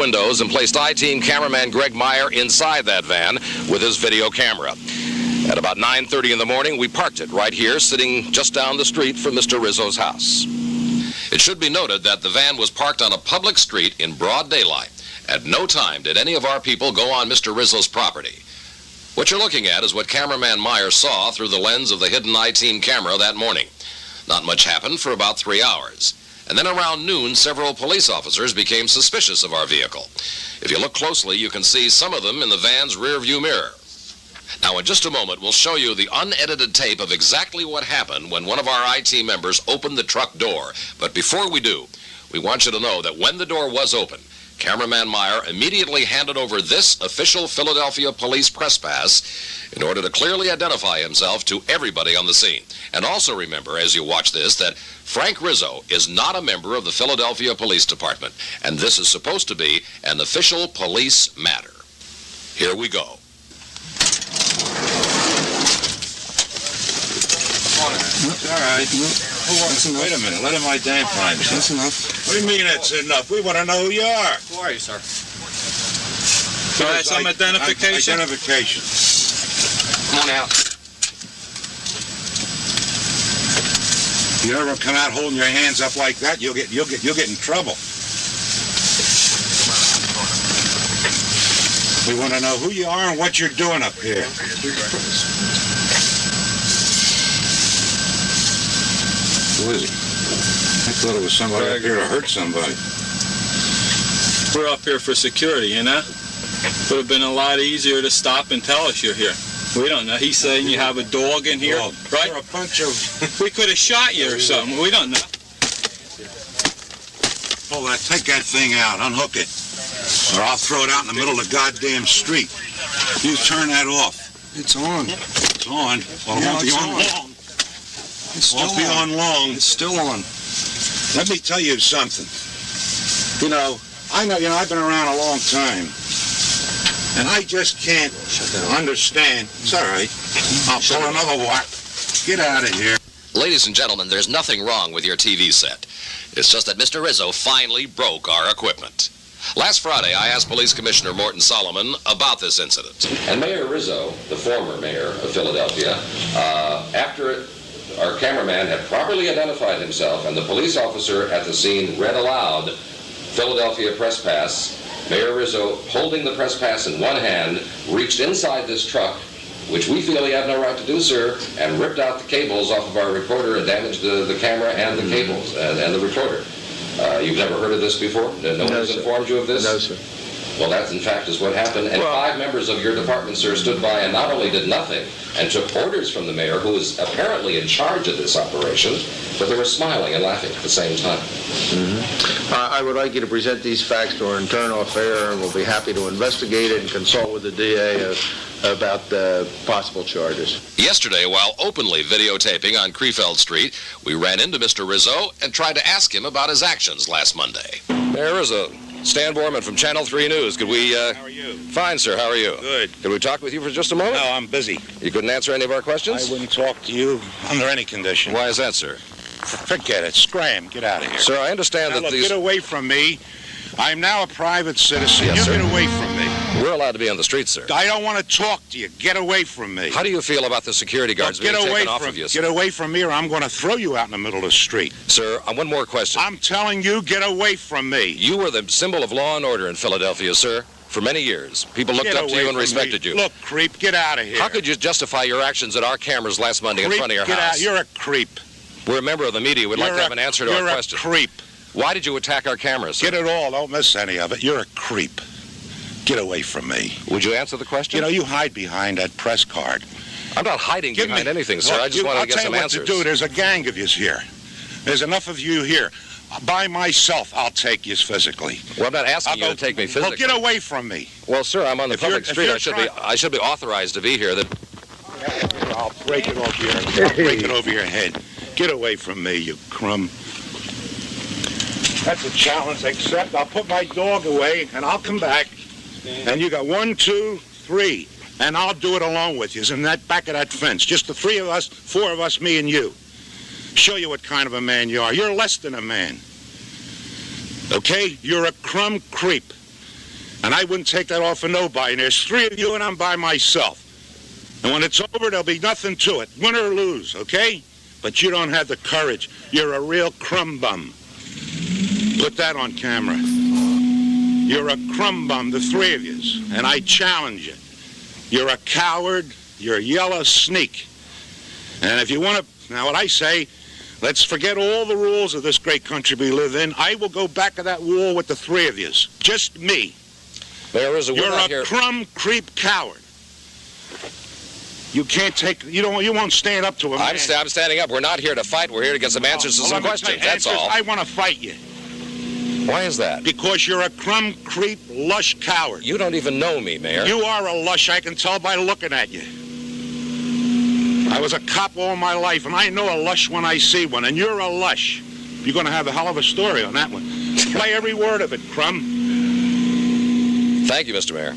windows and placed I-Team cameraman Greg Meyer inside that van with his video camera. At about 9:30 in the morning, we parked it right here, sitting just down the street from Mr. Rizzo's house. It should be noted that the van was parked on a public street in broad daylight. At no time did any of our people go on Mr. Rizzo's property. What you're looking at is what cameraman Meyer saw through the lens of the hidden I-Team camera that morning. Not much happened for about 3 hours. And then around noon, several police officers became suspicious of our vehicle. If you look closely, you can see some of them in the van's rear-view mirror. Now, in just a moment, we'll show you the unedited tape of exactly what happened when one of our I-Team members opened the truck door. But before we do, we want you to know that when the door was open, cameraman Meyer immediately handed over this official Philadelphia police press pass in order to clearly identify himself to everybody on the scene. And also remember, as you watch this, that Frank Rizzo is not a member of the Philadelphia Police Department, and this is supposed to be an official police matter. Here we go. That's all right. Wait a minute. Let him identify himself. That's enough. What do you mean that's enough? We want to know who you are. Who are you, sir? So I have some identification? Identification. Come on out. If you ever come out holding your hands up like that, you'll get in trouble. We want to know who you are and what you're doing up here. Who is he? I thought it was somebody up here to hurt somebody. We're up here for security, you know? Would have been a lot easier to stop and tell us you're here. We don't know. He's saying you have a dog in here, right? You're a bunch of... We could have shot you or something. We don't know. Pull that, take that thing out, unhook it. Or I'll throw it out in the middle of the goddamn street. You turn that off. It's on. It's on. Well, it Yeah, won't be it's on on. long. It's still Won't be on long. It's still on. Let me tell you something. You know, I've been around a long time. And I just can't understand. It's all right. I'll pull another whack. Get out of here. Ladies and gentlemen, there's nothing wrong with your TV set. It's just that Mr. Rizzo finally broke our equipment. Last Friday, I asked Police Commissioner Morton Solomon about this incident. And Mayor Rizzo, the former mayor of Philadelphia, after our cameraman had properly identified himself and the police officer at the scene read aloud Philadelphia press pass, Mayor Rizzo, holding the press pass in one hand, reached inside this truck, which we feel he had no right to do, sir, and ripped out the cables off of our recorder and damaged the camera and the cables and the recorder. You've never heard of this before? No one has informed you of this? No, sir. Well, that, in fact, is what happened. And 5 members of your department, sir, stood by and not only did nothing and took orders from the mayor, who was apparently in charge of this operation, but they were smiling and laughing at the same time. Mm-hmm. I would like you to present these facts to our internal affair, and we'll be happy to investigate it and consult with the DA about the possible charges. Yesterday, while openly videotaping on Krefeld Street, we ran into Mr. Rizzo and tried to ask him about his actions last Monday. Mayor Rizzo, Stan Borman from Channel 3 News. Could we, How are you? Fine, sir. How are you? Good. Could we talk with you for just a moment? No, I'm busy. You couldn't answer any of our questions? I wouldn't talk to you under any condition. Why is that, sir? Forget it. Scram. Get out of here. Sir, I understand Now, that look, these... get away from me. I'm now a private citizen. Yes, you sir. get away from me. We're allowed to be on the street, sir. I don't want to talk to you. Get away from me. How do you feel about the security guards Look, being taken off of you, sir? Get away from me or I'm going to throw you out in the middle of the street. Sir, one more question. I'm telling you, get away from me. You were the symbol of law and order in Philadelphia, sir, for many years. People looked up to you and respected you. Look, creep, get out of here. How could you justify your actions at our cameras last Monday in front of your get house? Out. You're a creep. We're a member of the media. We'd like to have an answer to our question. You're a creep. Why did you attack our cameras, sir? Get it all. Don't miss any of it. You're a creep. Get away from me. Would you answer the question? You know, you hide behind that press card. I'm not hiding behind anything, sir. Look, I just wanted to get some answers. I'll tell you what to do. There's a gang of yous here. There's enough of you here. By myself, I'll take yous physically. Well, I'm not asking you to take me physically. Well, get away from me. Well, sir, I'm on the public street. I should be authorized to be here. I'll break it over your head. I'll break it over your head. Get away from me, you crumb. That's a challenge, except I'll put my dog away, and I'll come back. And you got 1, 2, 3, and I'll do it along with you. In that back of that fence, just the 3 of us, 4 of us, me and you. Show you what kind of a man you are. You're less than a man. Okay? You're a crumb creep. And I wouldn't take that off for nobody. And there's three of you and I'm by myself. And when it's over, there'll be nothing to it. Win or lose, okay? But you don't have the courage. You're a real crumb bum. Put that on camera. You're a crumb bum, the three of yous. And I challenge you. You're a coward. You're a yellow sneak. And if you want to, now what I say, let's forget all the rules of this great country we live in. I will go back to that wall with the three of yous. Just me. Mayor Rizzo, You're a crumb creep coward. You can't take, you won't stand up to him. I'm standing up. We're not here to fight. We're here to get some answers to some questions. That's all. I want to fight you. Why is that? Because you're a crumb creep lush coward. You don't even know me, Mayor. You are a lush. I can tell by looking at you. I was a cop all my life, and I know a lush when I see one, and you're a lush. You're going to have a hell of a story on that one. Play every word of it, crumb. Thank you, Mr. Mayor.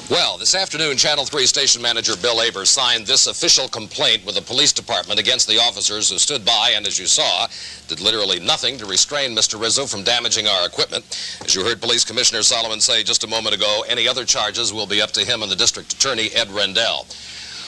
Well, this afternoon, Channel 3 station manager Bill Aber signed this official complaint with the police department against the officers who stood by and, as you saw, did literally nothing to restrain Mr. Rizzo from damaging our equipment. As you heard Police Commissioner Solomon say just a moment ago, any other charges will be up to him and the district attorney, Ed Rendell.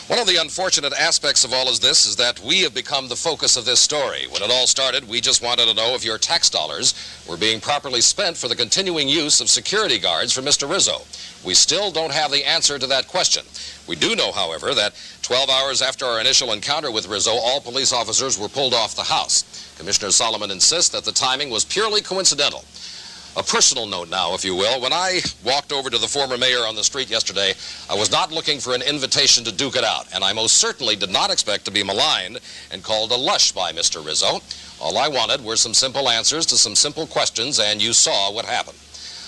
One of the unfortunate aspects of all of this is that we have become the focus of this story. When it all started, we just wanted to know if your tax dollars were being properly spent for the continuing use of security guards for Mr. Rizzo. We still don't have the answer to that question. We do know, however, that 12 hours after our initial encounter with Rizzo, all police officers were pulled off the house. Commissioner Solomon insists that the timing was purely coincidental. A personal note now, if you will. When I walked over to the former mayor on the street yesterday, I was not looking for an invitation to duke it out, and I most certainly did not expect to be maligned and called a lush by Mr. Rizzo. All I wanted were some simple answers to some simple questions, and you saw what happened.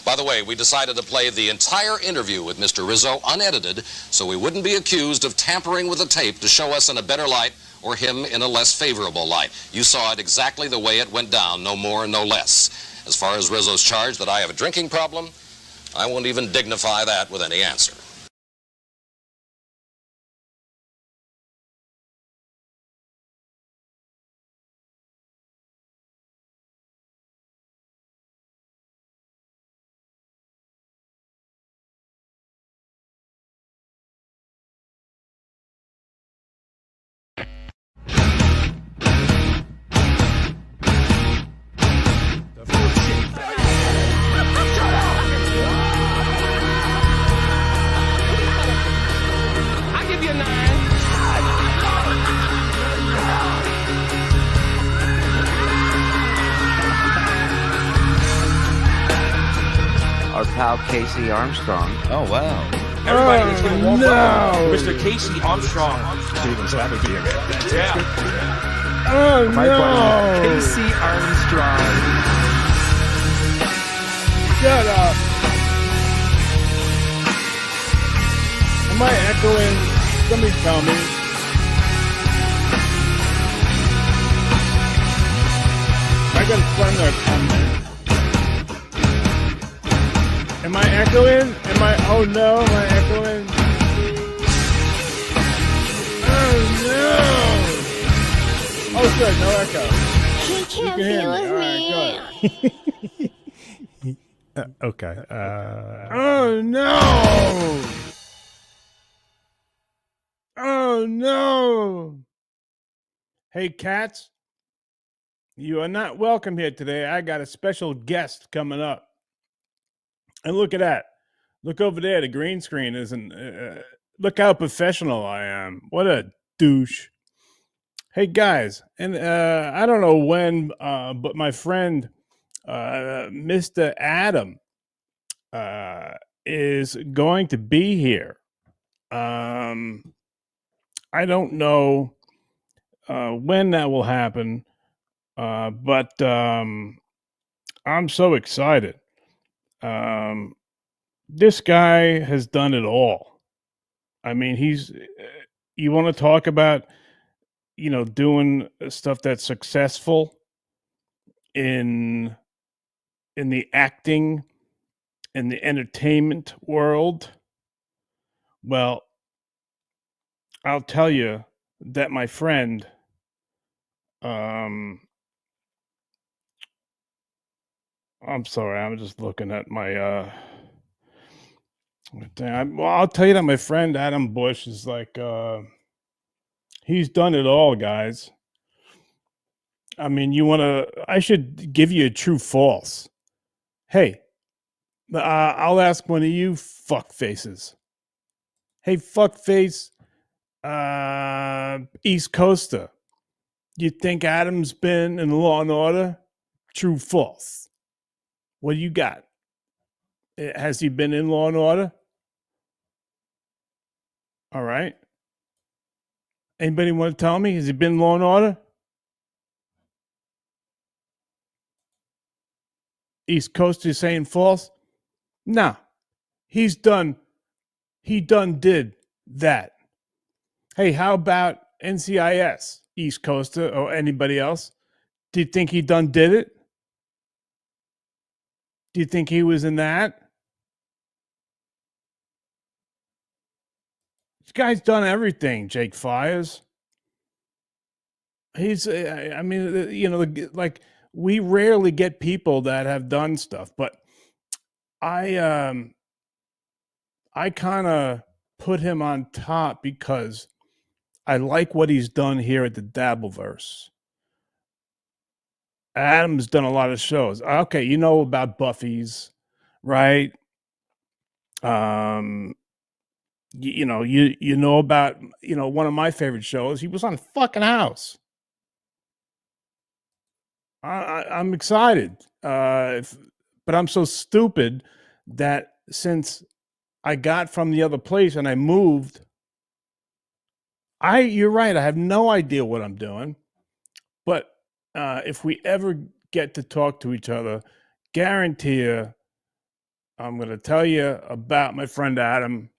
By the way, we decided to play the entire interview with Mr. Rizzo unedited so we wouldn't be accused of tampering with the tape to show us in a better light or him in a less favorable light. You saw it exactly the way it went down, no more, no less. As far as Rizzo's charge that I have a drinking problem, I won't even dignify that with any answer. Our pal Casey Armstrong. Oh, wow. Everybody, let's give a warm welcome. Mr. Casey Armstrong. Yeah. Oh, no. Casey Armstrong. Shut up. Am I echoing? Somebody tell me. I got a friend there coming. Am I echoing? Oh no, am I echoing? Oh no! Oh good, no echo. He can't be with me. Okay. Oh no! Oh no! Hey cats, you are not welcome here today. I got a special guest coming up. And look at that. Look over there. The green screen isn't. Look how professional I am. What a douche. Hey, guys. And I don't know when, but my friend, Mr. Adam, is going to be here. I don't know when that will happen, but I'm so excited. This guy has done it all. I mean, you want to talk about, doing stuff that's successful in the acting and the entertainment world. Well, I'll tell you that my friend, I'm sorry. I'm just looking at my thing. Well, I'll tell you that my friend Adam Busch is like he's done it all, guys. I mean, I should give you a true false. Hey, I'll ask one of you fuck faces. Hey, fuck face, East Coaster. You think Adam's been in Law and Order? True, false. What do you got? Has he been in Law and Order? All right. Anybody want to tell me? Has he been in Law and Order? East Coast is saying false? No. He done did that. Hey, how about NCIS, East Coaster, or anybody else? Do you think he done did it? Do you think he was in that? This guy's done everything, Jake Fires. He's, I mean, like we rarely get people that have done stuff, but I kind of put him on top because I like what he's done here at the Dabbleverse. Adam's done a lot of shows. Okay, you know about Buffy's, right? You know about one of my favorite shows. He was on fucking House. I'm excited, but I'm so stupid that since I got from the other place and I moved, you're right. I have no idea what I'm doing, but if we ever get to talk to each other, guarantee you, I'm going to tell you about my friend Adam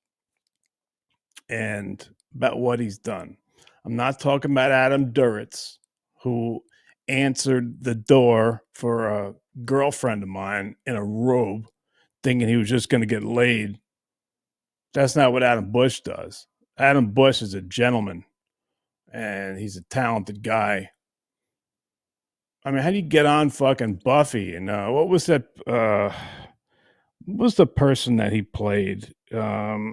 and about what he's done. I'm not talking about Adam Duritz, who answered the door for a girlfriend of mine in a robe, thinking he was just going to get laid. That's not what Adam Busch does. Adam Busch is a gentleman, and he's a talented guy. I mean, how do you get on fucking Buffy? And what was that? What was the person that he played? I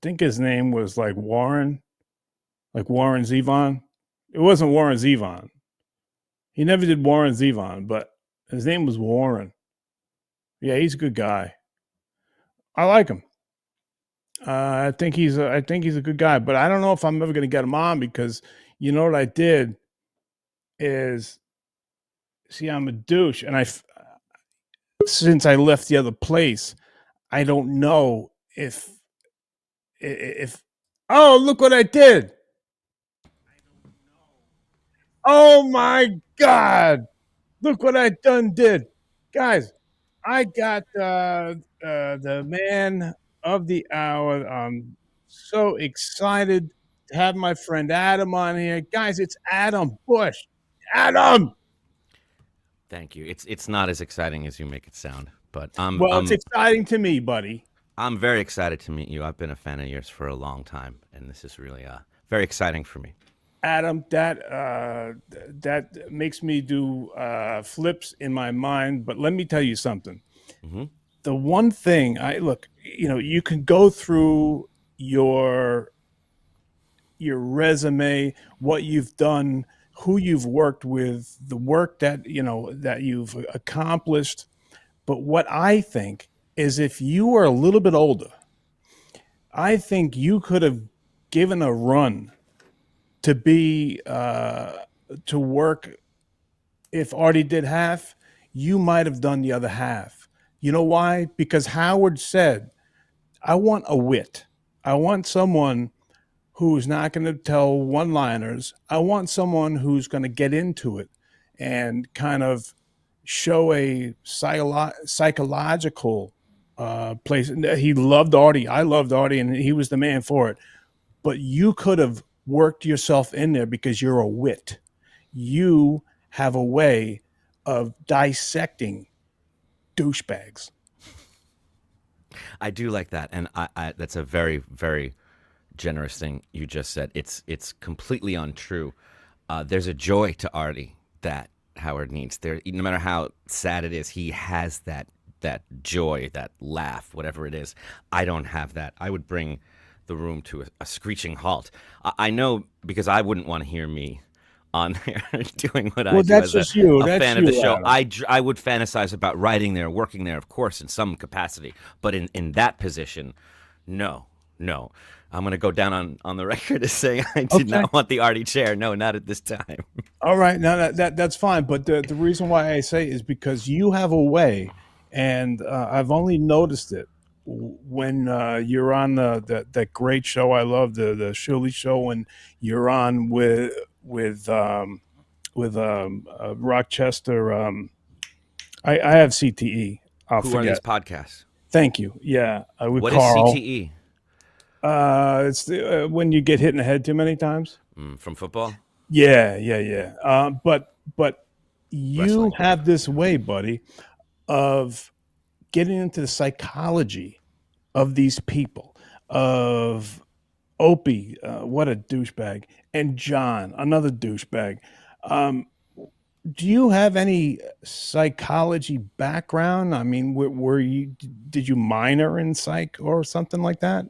think his name was like Warren Zevon. It wasn't Warren Zevon. He never did Warren Zevon, but his name was Warren. Yeah, he's a good guy. I like him. I think he's a good guy, but I don't know if I'm ever going to get him on because you know what I did is, see, I'm a douche, and since I left the other place, I don't know if oh, look what I did. Oh my God. Look what I did. Guys, I got the man of the hour. I'm so excited to have my friend Adam on here. Guys, it's Adam Busch. Adam! Thank you. It's not as exciting as you make it sound, but it's exciting to me, buddy. I'm very excited to meet you. I've been a fan of yours for a long time, and this is really very exciting for me. Adam, that makes me do flips in my mind. But let me tell you something. Mm-hmm. The one thing you can go through your resume, what you've done, who you've worked with, the work that you've accomplished. But what I think is, if you were a little bit older, I think you could have given a run to be to work. If Artie did half, you might have done the other half. You know why? Because Howard said, I want a wit. I want someone who's not going to tell one-liners. I want someone who's going to get into it and kind of show a psychological place. He loved Artie. I loved Artie, and he was the man for it. But you could have worked yourself in there because you're a wit. You have a way of dissecting douchebags. I do like that, and I that's a very, very generous thing you just said. It's completely untrue. There's a joy to Artie that Howard needs. There, no matter how sad it is, he has that joy, that laugh, whatever it is. I don't have that. I would bring the room to a screeching halt. I know, because I wouldn't want to hear me on there doing what I do that's as just you. a That's fan of the you, show. Adam. I would fantasize about writing there, working there, of course, in some capacity. But in that position, no. I'm going to go down on the record as saying I did not want the Artie chair. No, not at this time. All right, now that's fine. But the reason why I say is because you have a way, and I've only noticed it when you're on that great show I love, the Shirley Show, when you're on with Rochester. I have CTE. I'll Who forget. are these podcasts? Thank you. Yeah, with What Carl. is CTE? It's when you get hit in the head too many times. From football? Yeah. But you Wrestling. have this way, buddy, of getting into the psychology of these people, of Opie, what a douchebag, and John, another douchebag. Do you have any psychology background? I mean, did you minor in psych or something like that?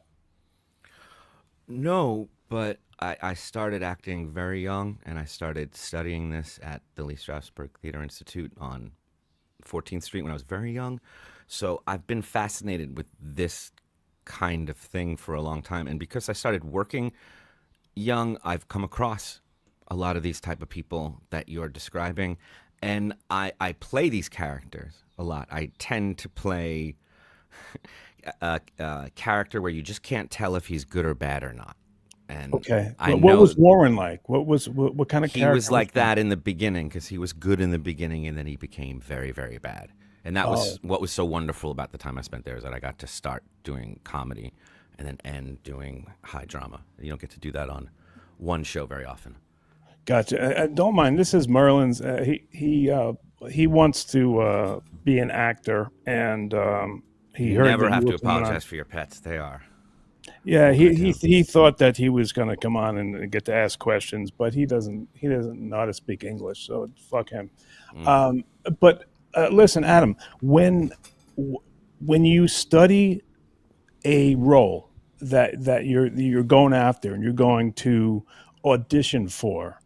No, but I started acting very young, and I started studying this at the Lee Strasberg Theater Institute on 14th Street when I was very young. So I've been fascinated with this kind of thing for a long time. And because I started working young, I've come across a lot of these type of people that you're describing. And I play these characters a lot. I tend to play a character where you just can't tell if he's good or bad or not. And Okay. I What know was Warren like? What kind of he character? was like that in the beginning, because he was good in the beginning and then he became very, very bad. And that was what was so wonderful about the time I spent there, is that I got to start doing comedy and then end doing high drama. You don't get to do that on one show very often. Gotcha. Don't mind. This is Merlin's. He wants to be an actor, and he You heard never that have you to were coming on. apologize for your pets. They are. Yeah, he thought that he was going to come on and get to ask questions, but he doesn't know how to speak English, so fuck him. But listen, Adam, when you study a role that you're going after and you're going to audition for,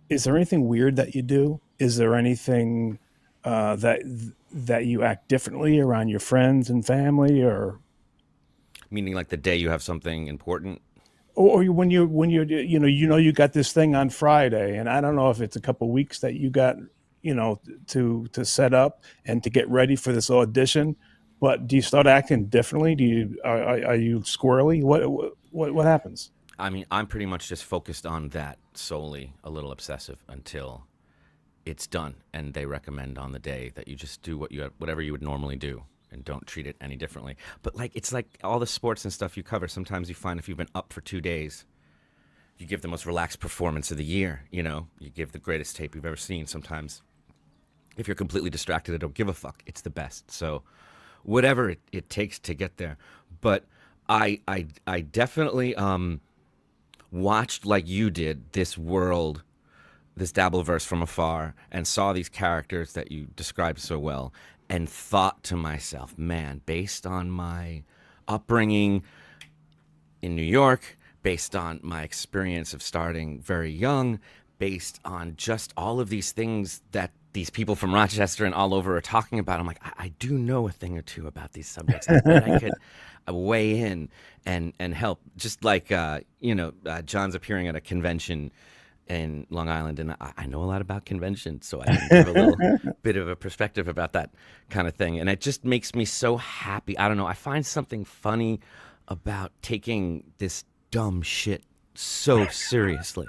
is there anything weird that you do? Is there anything that you act differently around your friends and family, or Meaning like the day you have something important? or when you got this thing on Friday, and I don't know if it's a couple weeks that you got to set up and to get ready for this audition, but do you start acting differently? Are you squirrely? What happens? I mean, I'm pretty much just focused on that solely, a little obsessive, until it's done and they recommend on the day that you just do whatever you would normally do and don't treat it any differently. But it's like all the sports and stuff you cover. Sometimes you find if you've been up for 2 days, you give the most relaxed performance of the year. You give the greatest tape you've ever seen. Sometimes if you're completely distracted, I don't give a fuck. It's the best. So whatever it takes to get there. But I definitely watched, like you did, this world, this Dabbleverse from afar, and saw these characters that you described so well, and thought to myself, man, based on my upbringing in New York, based on my experience of starting very young, based on just all of these things that these people from Rochester and all over are talking about, I'm like, I do know a thing or two about these subjects. I could weigh in and help. Just like, John's appearing at a convention in Long Island, and I know a lot about conventions, so I can give a little bit of a perspective about that kind of thing. And it just makes me so happy. I don't know. I find something funny about taking this dumb shit so seriously.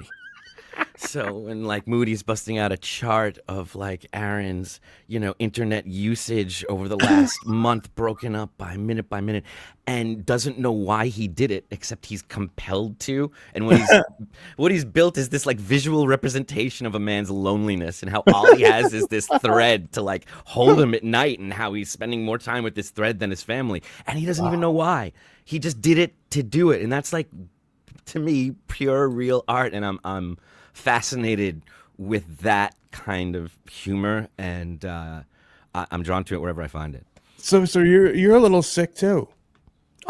So when Moody's busting out a chart of Aaron's, internet usage over the last month, broken up by minute, and doesn't know why he did it, except he's compelled to. And what he's built is this visual representation of a man's loneliness, and how all he has is this thread to hold him at night, and how he's spending more time with this thread than his family, and he doesn't even know why. He just did it to do it, and that's to me pure real art, and I'm fascinated with that kind of humor, and I'm drawn to it wherever I find it. So you're a little sick too.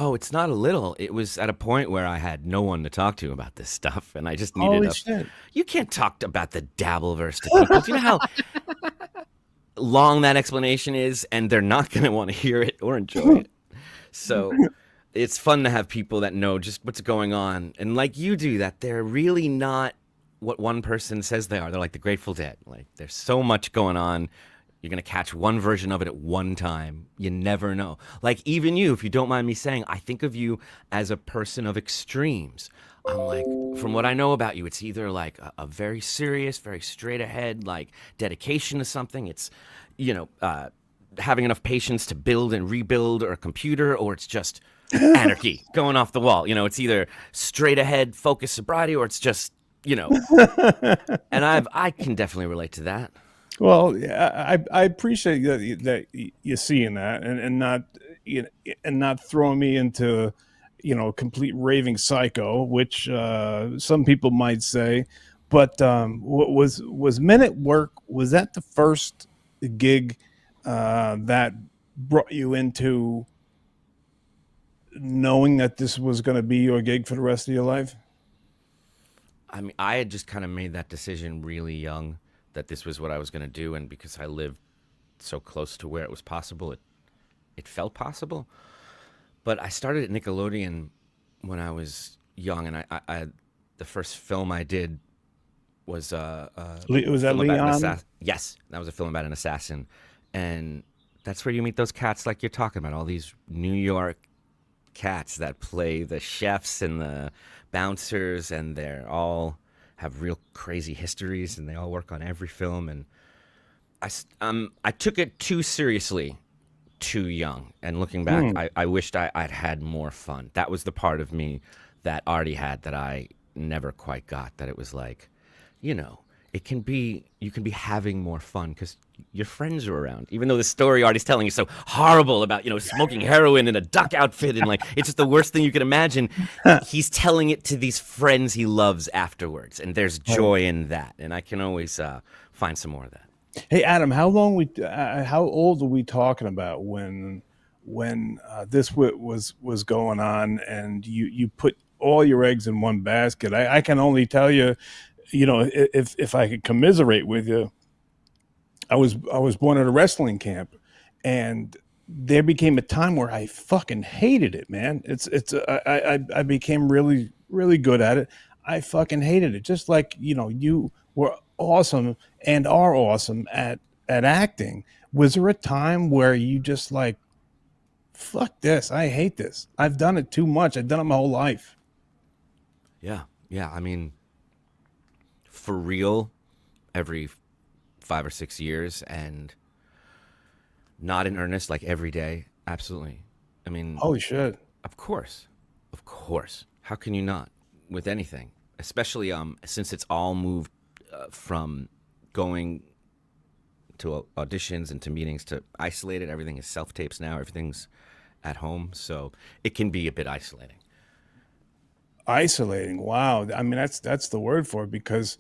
Oh, it's not a little. It was at a point where I had no one to talk to about this stuff, and I just needed Holy shit. You can't talk about the Dabbleverse to people. Do you know how long that explanation is, and they're not going to want to hear it or enjoy it. So it's fun to have people that know just what's going on, and like you do, that they're really not what one person says they are. They're like the Grateful Dead. Like, there's so much going on. You're going to catch one version of it at one time. You never know. Like, even you, if you don't mind me saying, I think of you as a person of extremes. I'm like, from what I know about you, it's either like a very serious, very straight ahead, like dedication to something. It's, having enough patience to build and rebuild a computer, or it's just anarchy going off the wall. It's either straight ahead, focused sobriety, or it's just, and I can definitely relate to that. Well, I appreciate that you're seeing that and not throwing me into, complete raving psycho, which some people might say. But was Men at Work, was that the first gig that brought you into knowing that this was going to be your gig for the rest of your life? I mean, I had just kind of made that decision really young, that this was what I was going to do, and because I lived so close to where it was possible, it felt possible. But I started at Nickelodeon when I was young, and I the first film I did was was that Leon? Yes, that was a film about an assassin, and that's where you meet those cats like you're talking about, all these New York cats that play the chefs and the bouncers, and they're all have real crazy histories, and they all work on every film. And I took it too seriously, too young. And looking back, I wished I'd had more fun. That was the part of me that Artie had that I never quite got. That it was like, you can be having more fun because your friends are around. Even though the story Artie's telling is so horrible about, smoking heroin in a duck outfit, and like, it's just the worst thing you can imagine. He's telling it to these friends he loves afterwards, and there's joy in that. And I can always find some more of that. Hey, Adam, how old are we talking about when this was going on, and you put all your eggs in one basket? I can only tell you, if I could commiserate with you, I was born at a wrestling camp, and there became a time where I fucking hated it, man. I became really, really good at it. I fucking hated it. Just like, you were awesome and are awesome at acting. Was there a time where you just like, fuck this, I hate this, I've done it too much, I've done it my whole life? Yeah. I mean, for real, every 5 or 6 years, and not in earnest, like every day. Absolutely. I mean, holy shit. Of course. How can you not with anything? Especially since it's all moved from going to auditions and to meetings to isolated. Everything is self-tapes now. Everything's at home. So it can be a bit isolating. Isolating. Wow. I mean, that's the word for it, because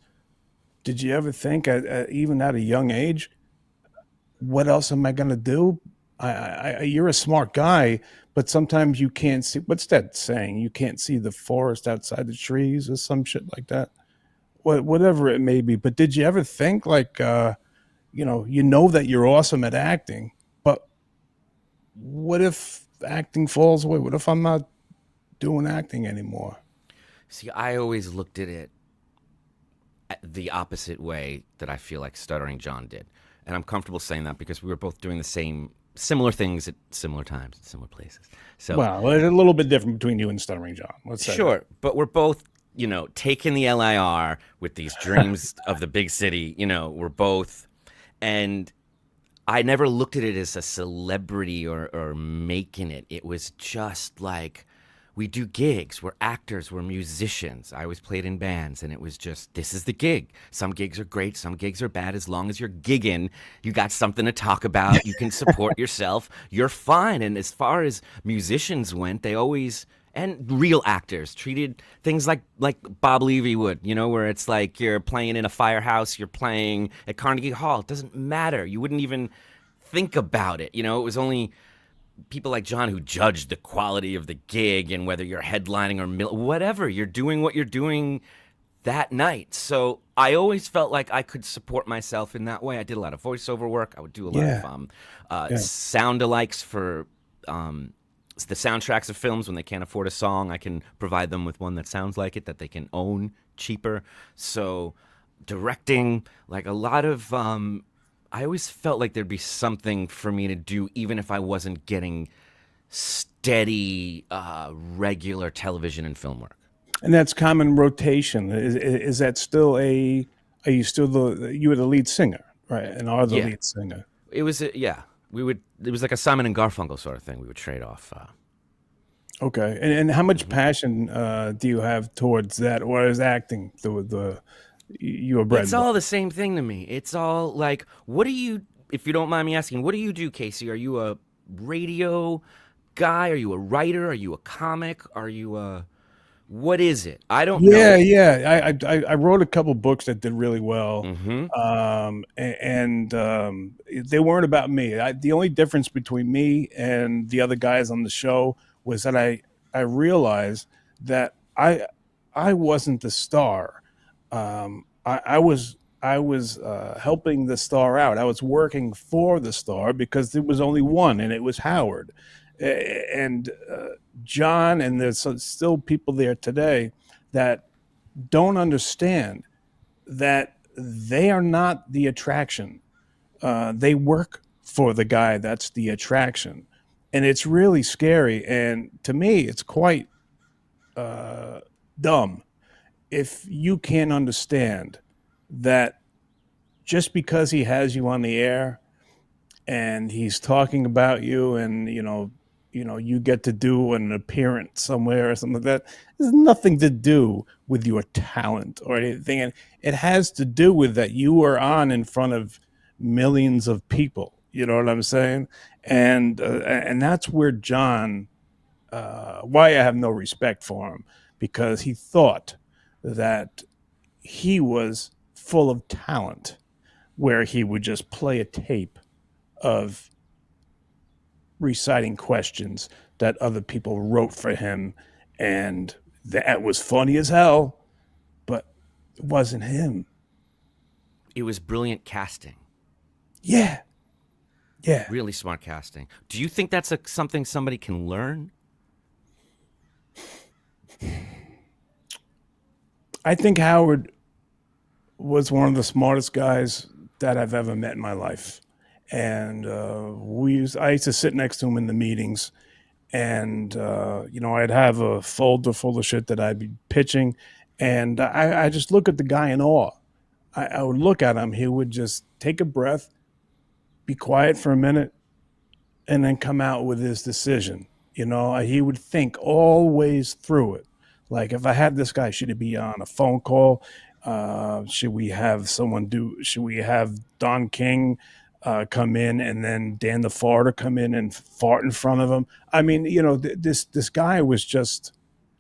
did you ever think, even at a young age, what else am I going to do? You're a smart guy, but sometimes you can't see. What's that saying? You can't see the forest outside the trees, or some shit like that. Whatever it may be. But did you ever think, like, that you're awesome at acting, but what if acting falls away? What if I'm not doing acting anymore? See, I always looked at it the opposite way that I feel like Stuttering John did. And I'm comfortable saying that because we were both doing similar things at similar times, at similar places. So, well, it's a little bit different between you and Stuttering John. Let's say sure, but we're both, taking the LIR with these dreams of the big city. We're both, and I never looked at it as a celebrity or making it. It was just like, we do gigs, we're actors, we're musicians. I always played in bands, and it was just, this is the gig. Some gigs are great, some gigs are bad. As long as you're gigging, you got something to talk about, you can support yourself, you're fine. And as far as musicians went, they always and real actors treated things like Bob Levy would, where it's like you're playing in a firehouse, you're playing at Carnegie Hall. It doesn't matter. You wouldn't even think about it. It was only people like John who judged the quality of the gig and whether you're headlining or whatever. You're doing what you're doing that night. So I always felt like I could support myself in that way. I did a lot of voiceover work. I would do a lot of sound alikes for the soundtracks of films. When they can't afford a song, I can provide them with one that sounds like it, that they can own cheaper. So directing, like a lot of, I always felt like there'd be something for me to do, even if I wasn't getting steady, regular television and film work. And that's common rotation. Is that still are you still you were the lead singer, right? And are the lead singer. It was, it was like a Simon and Garfunkel sort of thing. We would trade off. Okay. And how much passion do you have towards that? Or is acting you a bread? It's all the same thing to me. It's all like, what do you, if you don't mind me asking, what do you do, Casey? Are you a radio guy? Are you a writer? Are you a comic? Are you what is it? I don't know. Yeah. I wrote a couple books that did really well. And they weren't about me. The only difference between me and the other guys on the show was that I realized that I wasn't the star. I was helping the star out. I was working for the star because there was only one, and it was Howard. And John, and there's still people there today that don't understand that they are not the attraction. They work for the guy that's the attraction. And it's really scary. And to me, it's quite dumb if you can't understand that just because he has you on the air and he's talking about you, and you get to do an appearance somewhere or something like that, there's nothing to do with your talent or anything. And it has to do with that you are on in front of millions of people. You know what I'm saying? And that's where John, why I have no respect for him, because he thought that he was full of talent, where he would just play a tape of reciting questions that other people wrote for him, and that was funny as hell, but it wasn't him. It was brilliant casting. Yeah. Really smart casting. Do you think that's something somebody can learn? I think Howard was one of the smartest guys that I've ever met in my life. And I used to sit next to him in the meetings, and I'd have a folder full of shit that I'd be pitching, and I just look at the guy in awe. I would look at him. He would just take a breath, be quiet for a minute, and then come out with his decision. He would think always through it. Like, if I had this guy, should it be on a phone call? Should we have Don King come in, and then Dan the Farter come in and fart in front of him? I mean, this guy was just...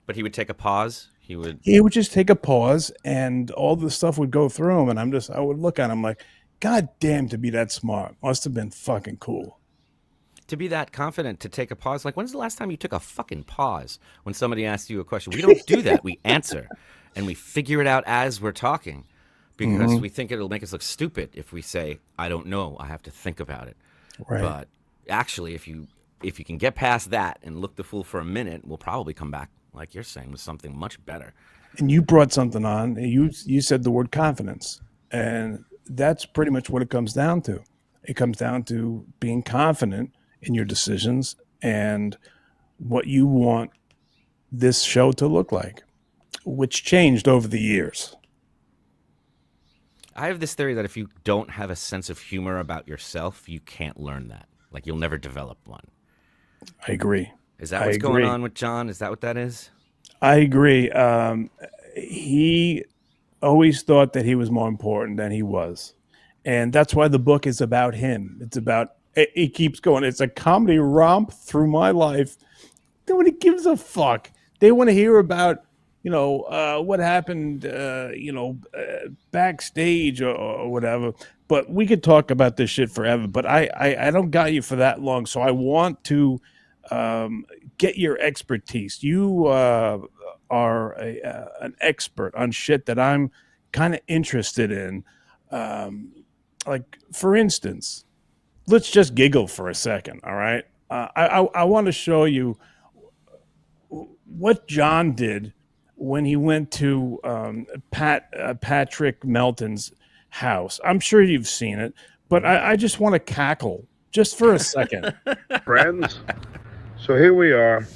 But he would take a pause? He would just take a pause, and all the stuff would go through him, and I would look at him like, God damn, to be that smart must have been fucking cool. To be that confident, to take a pause. Like, when's the last time you took a fucking pause when somebody asks you a question? We don't do that. We answer, and we figure it out as we're talking, because we think it'll make us look stupid if we say, I don't know, I have to think about it. Right. But actually, if you can get past that and look the fool for a minute, we'll probably come back, like you're saying, with something much better. And you brought something on, and you said the word confidence, and that's pretty much what it comes down to. It comes down to being confident in your decisions and what you want this show to look like, which changed over the years. I have this theory that if you don't have a sense of humor about yourself, you can't learn that. Like, you'll never develop one. I agree. Is that what's going on with John? Is that what that is? I agree. He always thought that he was more important than he was. And that's why the book is about him. It keeps going. It's a comedy romp through my life. Nobody gives a fuck. They want to hear about, what happened, backstage or whatever. But we could talk about this shit forever. But I don't got you for that long. So I want to get your expertise. You are an expert on shit that I'm kind of interested in. Like, for instance, let's just giggle for a second, all right? I want to show you what John did when he went to Patrick Melton's house. I'm sure you've seen it, but I just want to cackle just for a second. Friends, so here we are,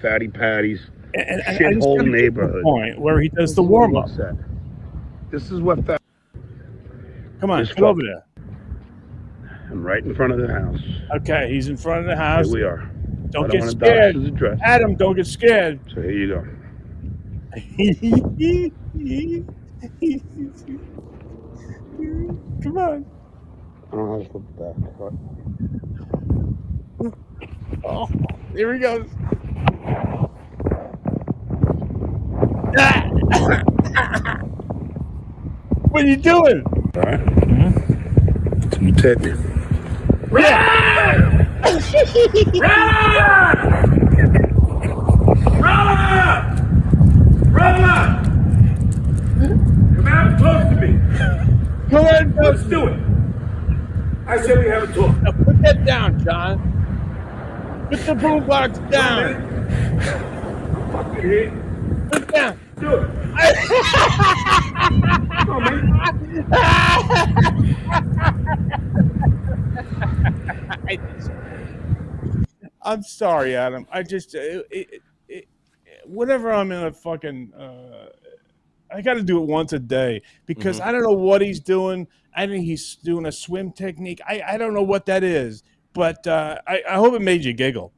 Fatty Patty's shithole neighborhood. Point where he does the warm up. This is what that. Come on, get over there. I'm right in front of the house. Okay, he's in front of the house. Here we are. Don't get scared. Adam, don't get scared. So here you go. Come on. I don't know how to flip it back. Oh, here he goes. What are you doing? All right. Mm-hmm. You take me. Run! Come out close to me. Come on, Let's do it. I said we have a talk. Now put that down, John. Put the boombox down. Fucking hit. Put it down. Do it. Come on, man. I'm sorry, Adam. I just whenever I'm in a fucking I got to do it once a day because I don't know what he's doing. I think he's doing a swim technique. I don't know what that is, but I hope it made you giggle.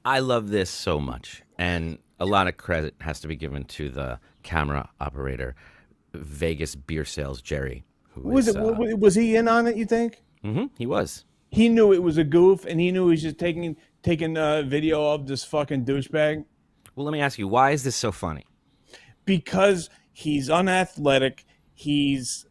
I love this so much, and a lot of credit has to be given to the camera operator, Vegas beer sales Jerry. Was he in on it? You think? Mm-hmm, he was. He knew it was a goof, and he knew he was just taking video of this fucking douchebag. Well, let me ask you, why is this so funny? Because he's unathletic. He's,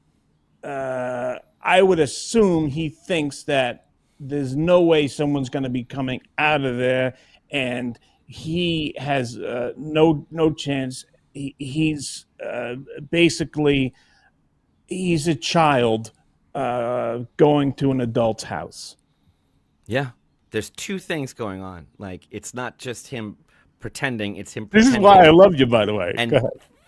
I would assume he thinks that there's no way someone's going to be coming out of there, and he has no chance. He's basically, he's a child going to an adult's house. Yeah, there's two things going on. Like, it's not just him pretending, it's him pretending. This is why I love you, by the way. And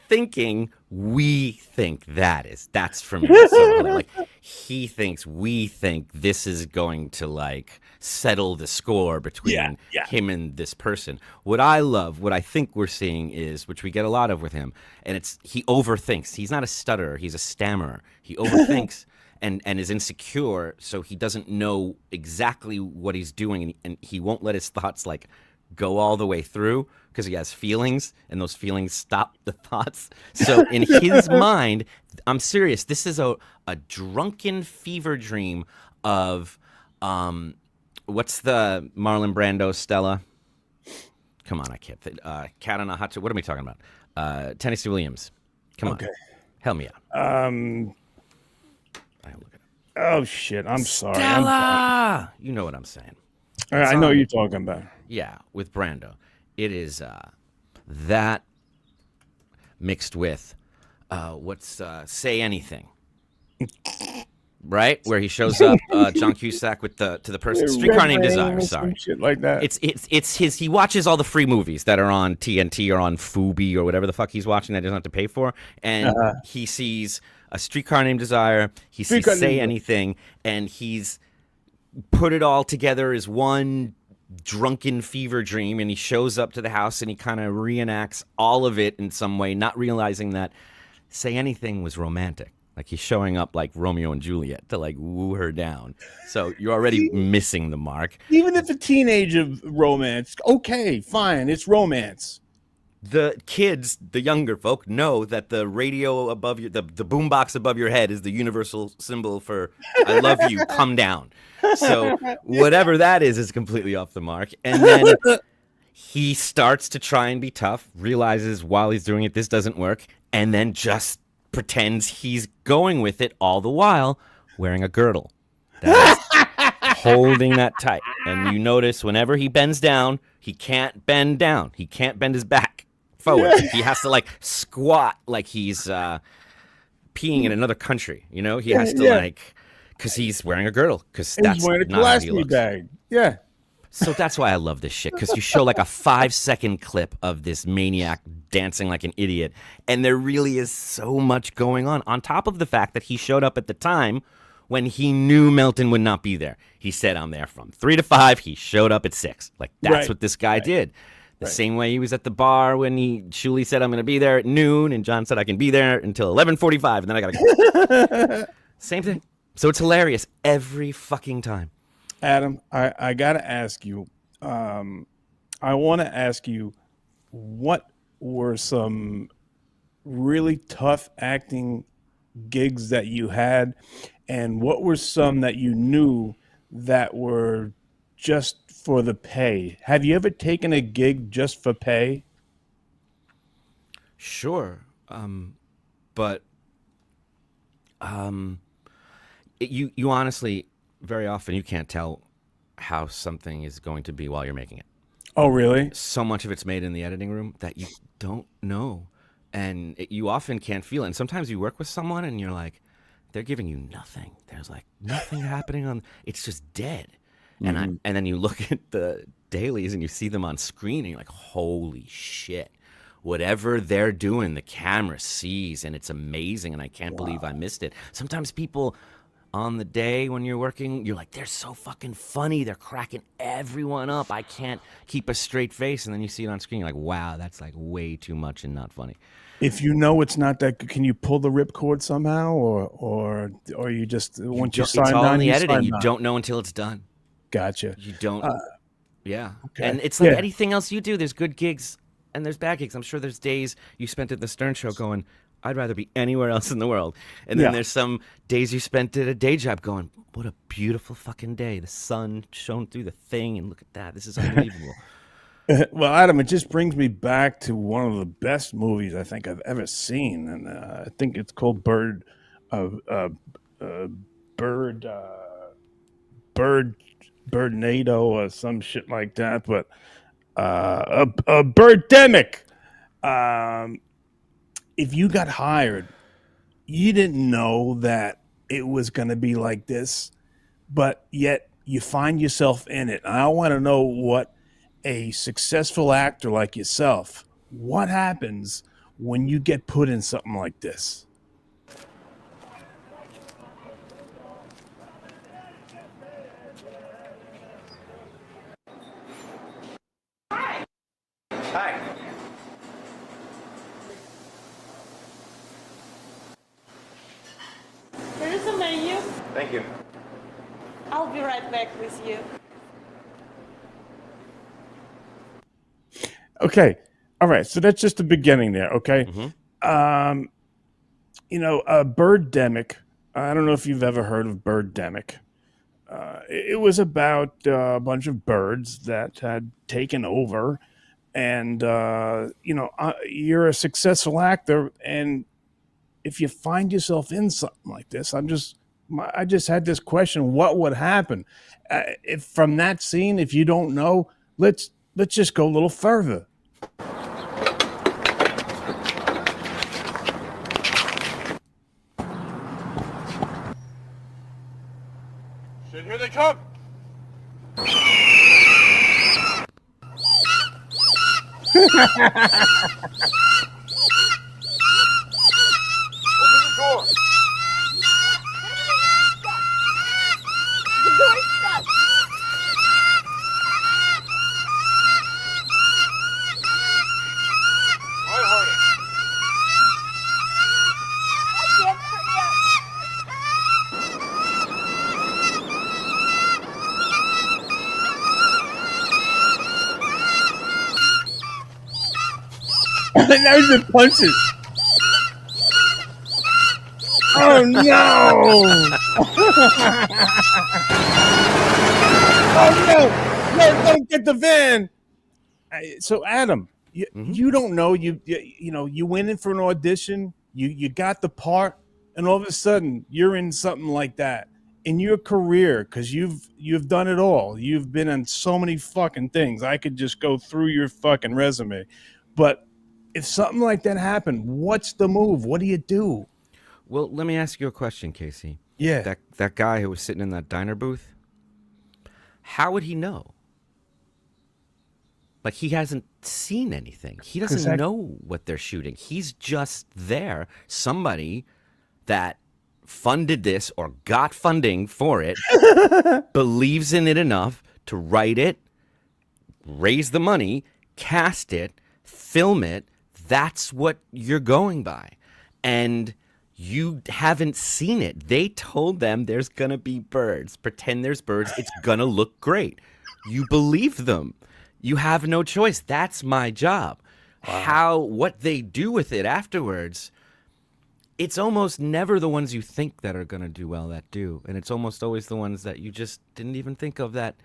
thinking we think that's for me. So, like, he thinks we think this is going to, like, settle the score between him and this person. What I love, what I think we're seeing is, which we get a lot of with him, and it's he overthinks. He's not a stutterer, he's a stammerer. He overthinks and is insecure, so he doesn't know exactly what he's doing, and he won't let his thoughts, like, go all the way through because he has feelings, and those feelings stop the thoughts. So in his mind, I'm serious, this is a drunken fever dream of what's the Marlon Brando Stella? Come on, I can't think. Cat on a Hot What are we talking about? Tennessee Williams. Come on, help me out. Oh shit! I'm sorry. Stella! You know what I'm saying. All right, I know what you're talking about. Yeah, with Brando. It is that mixed with Say Anything. Right? Where he shows up, John Cusack with to the person, Streetcar Named Desire, sorry. Shit like that. It's his, he watches all the free movies that are on TNT or on Fubi or whatever the fuck he's watching that he doesn't have to pay for. And he sees A Streetcar Named Desire, he sees Say Anything, and he's put it all together as one drunken fever dream, and he shows up to the house and he kind of reenacts all of it in some way, not realizing that Say Anything was romantic. Like, he's showing up like Romeo and Juliet to, like, woo her down. So you're already missing the mark. Even if a teenage romance, okay, fine, it's romance. The kids, the younger folk, know that the radio above you, the boombox above your head is the universal symbol for I love you, come down. So whatever that is completely off the mark. And then he starts to try and be tough, realizes while he's doing it this doesn't work, and then just pretends he's going with it all the while wearing a girdle. That is holding that tight. And you notice whenever he bends down, he can't bend down. He can't bend his back forward. He has to like squat like he's peeing in another country. You know, he has to like, because he's wearing a girdle. Because that's wearing a not how he colostomy looks. bag. Yeah. So that's why I love this shit, because you show like a 5-second clip of this maniac dancing like an idiot, and there really is so much going on top of the fact that he showed up at the time when he knew Melton would not be there. He said, I'm there from 3 to 5. He showed up at 6. Like, that's what this guy did. The same way he was at the bar when Shuli said, I'm going to be there at noon, and John said, I can be there until 11:45, and then I got to go. Same thing. So it's hilarious every fucking time. Adam, I got to ask you, I want to ask you, what were some really tough acting gigs that you had, and what were some that you knew that were just for the pay? Have you ever taken a gig just for pay? Sure. But you honestly, very often you can't tell how something is going to be while you're making it. Oh, really? So much of it's made in the editing room that you don't know. And you often can't feel it. And sometimes you work with someone and you're like, they're giving you nothing. There's like nothing happening on, it's just dead. And then you look at the dailies and you see them on screen and you're like, holy shit. Whatever they're doing, the camera sees, and it's amazing. And I can't believe I missed it. Sometimes people on the day when you're working, you're like, they're so fucking funny. They're cracking everyone up. I can't keep a straight face. And then you see it on screen, you're like, wow, that's like way too much and not funny. If you know it's not that good, can you pull the ripcord somehow, or you just once you sign it's all on in the editing. You on. don't know until it's done. Gotcha. You don't. Yeah. Okay. And it's like anything else you do. There's good gigs and there's bad gigs. I'm sure there's days you spent at the Stern Show going, I'd rather be anywhere else in the world. And then there's some days you spent at a day job going, what a beautiful fucking day. The sun shone through the thing, and look at that. This is unbelievable. Well, Adam, it just brings me back to one of the best movies I think I've ever seen, and I think it's called Birdnado or some shit like that. But Birdemic. If you got hired, you didn't know that it was going to be like this, but yet you find yourself in it. I want to know what a successful actor like yourself, what happens when you get put in something like this? Hi. Here is a menu. Thank you. I'll be right back with you. Okay. All right. So that's just the beginning there. Okay. Birdemic. I don't know if you've ever heard of Birdemic. It was about a bunch of birds that had taken over, and you're a successful actor, and if you find yourself in something like this, I just had this question: what would happen if from that scene? If you don't know, let's just go a little further. Shit, here they come. Open the door. The door's shut. Try harder. I can't hurry That was the punches. Oh no! Oh no! No! Don't get the van! So Adam, Mhm. you don't know you know you went in for an audition, you got the part, and all of a sudden you're in something like that in your career because you've done it all. You've been in so many fucking things. I could just go through your fucking resume, but if something like that happened, what's the move? What do you do? Well, let me ask you a question, Casey. Yeah, That guy who was sitting in that diner booth, how would he know? Like, he hasn't seen anything. He doesn't know what they're shooting. He's just there. Somebody that funded this or got funding for it believes in it enough to write it, raise the money, cast it, film it. That's what you're going by. And you haven't seen it. They told them there's going to be birds. Pretend there's birds. It's going to look great. You believe them. You have no choice. That's my job. Wow. What they do with it afterwards, it's almost never the ones you think that are going to do well that do. And it's almost always the ones that you just didn't even think of that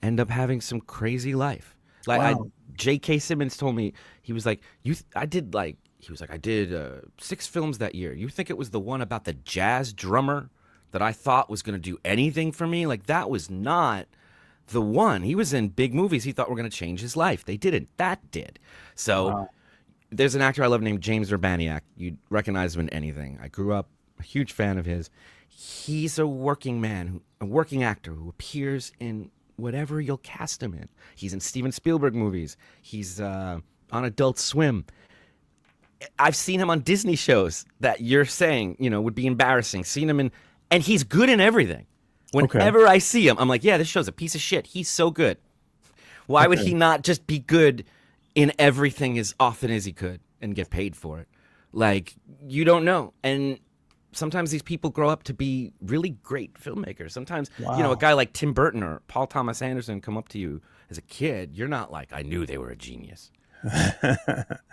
end up having some crazy life. Like, wow. J.K. Simmons told me, he was like, I did 6 films that year. You think it was the one about the jazz drummer that I thought was going to do anything for me? Like, that was not the one. He was in big movies he thought were going to change his life. They didn't. That did. So there's an actor I love named James Urbaniak. You'd recognize him in anything. I grew up a huge fan of his. He's a working man, a working actor who appears in whatever you'll cast him in. He's in Steven Spielberg movies. He's on Adult Swim. I've seen him on Disney shows that you're saying, would be embarrassing. Seen him and he's good in everything. Whenever I see him, I'm like, yeah, this show's a piece of shit. He's so good. Why would he not just be good in everything as often as he could and get paid for it? Like, you don't know. And sometimes these people grow up to be really great filmmakers. Sometimes, a guy like Tim Burton or Paul Thomas Anderson come up to you as a kid. You're not like, I knew they were a genius.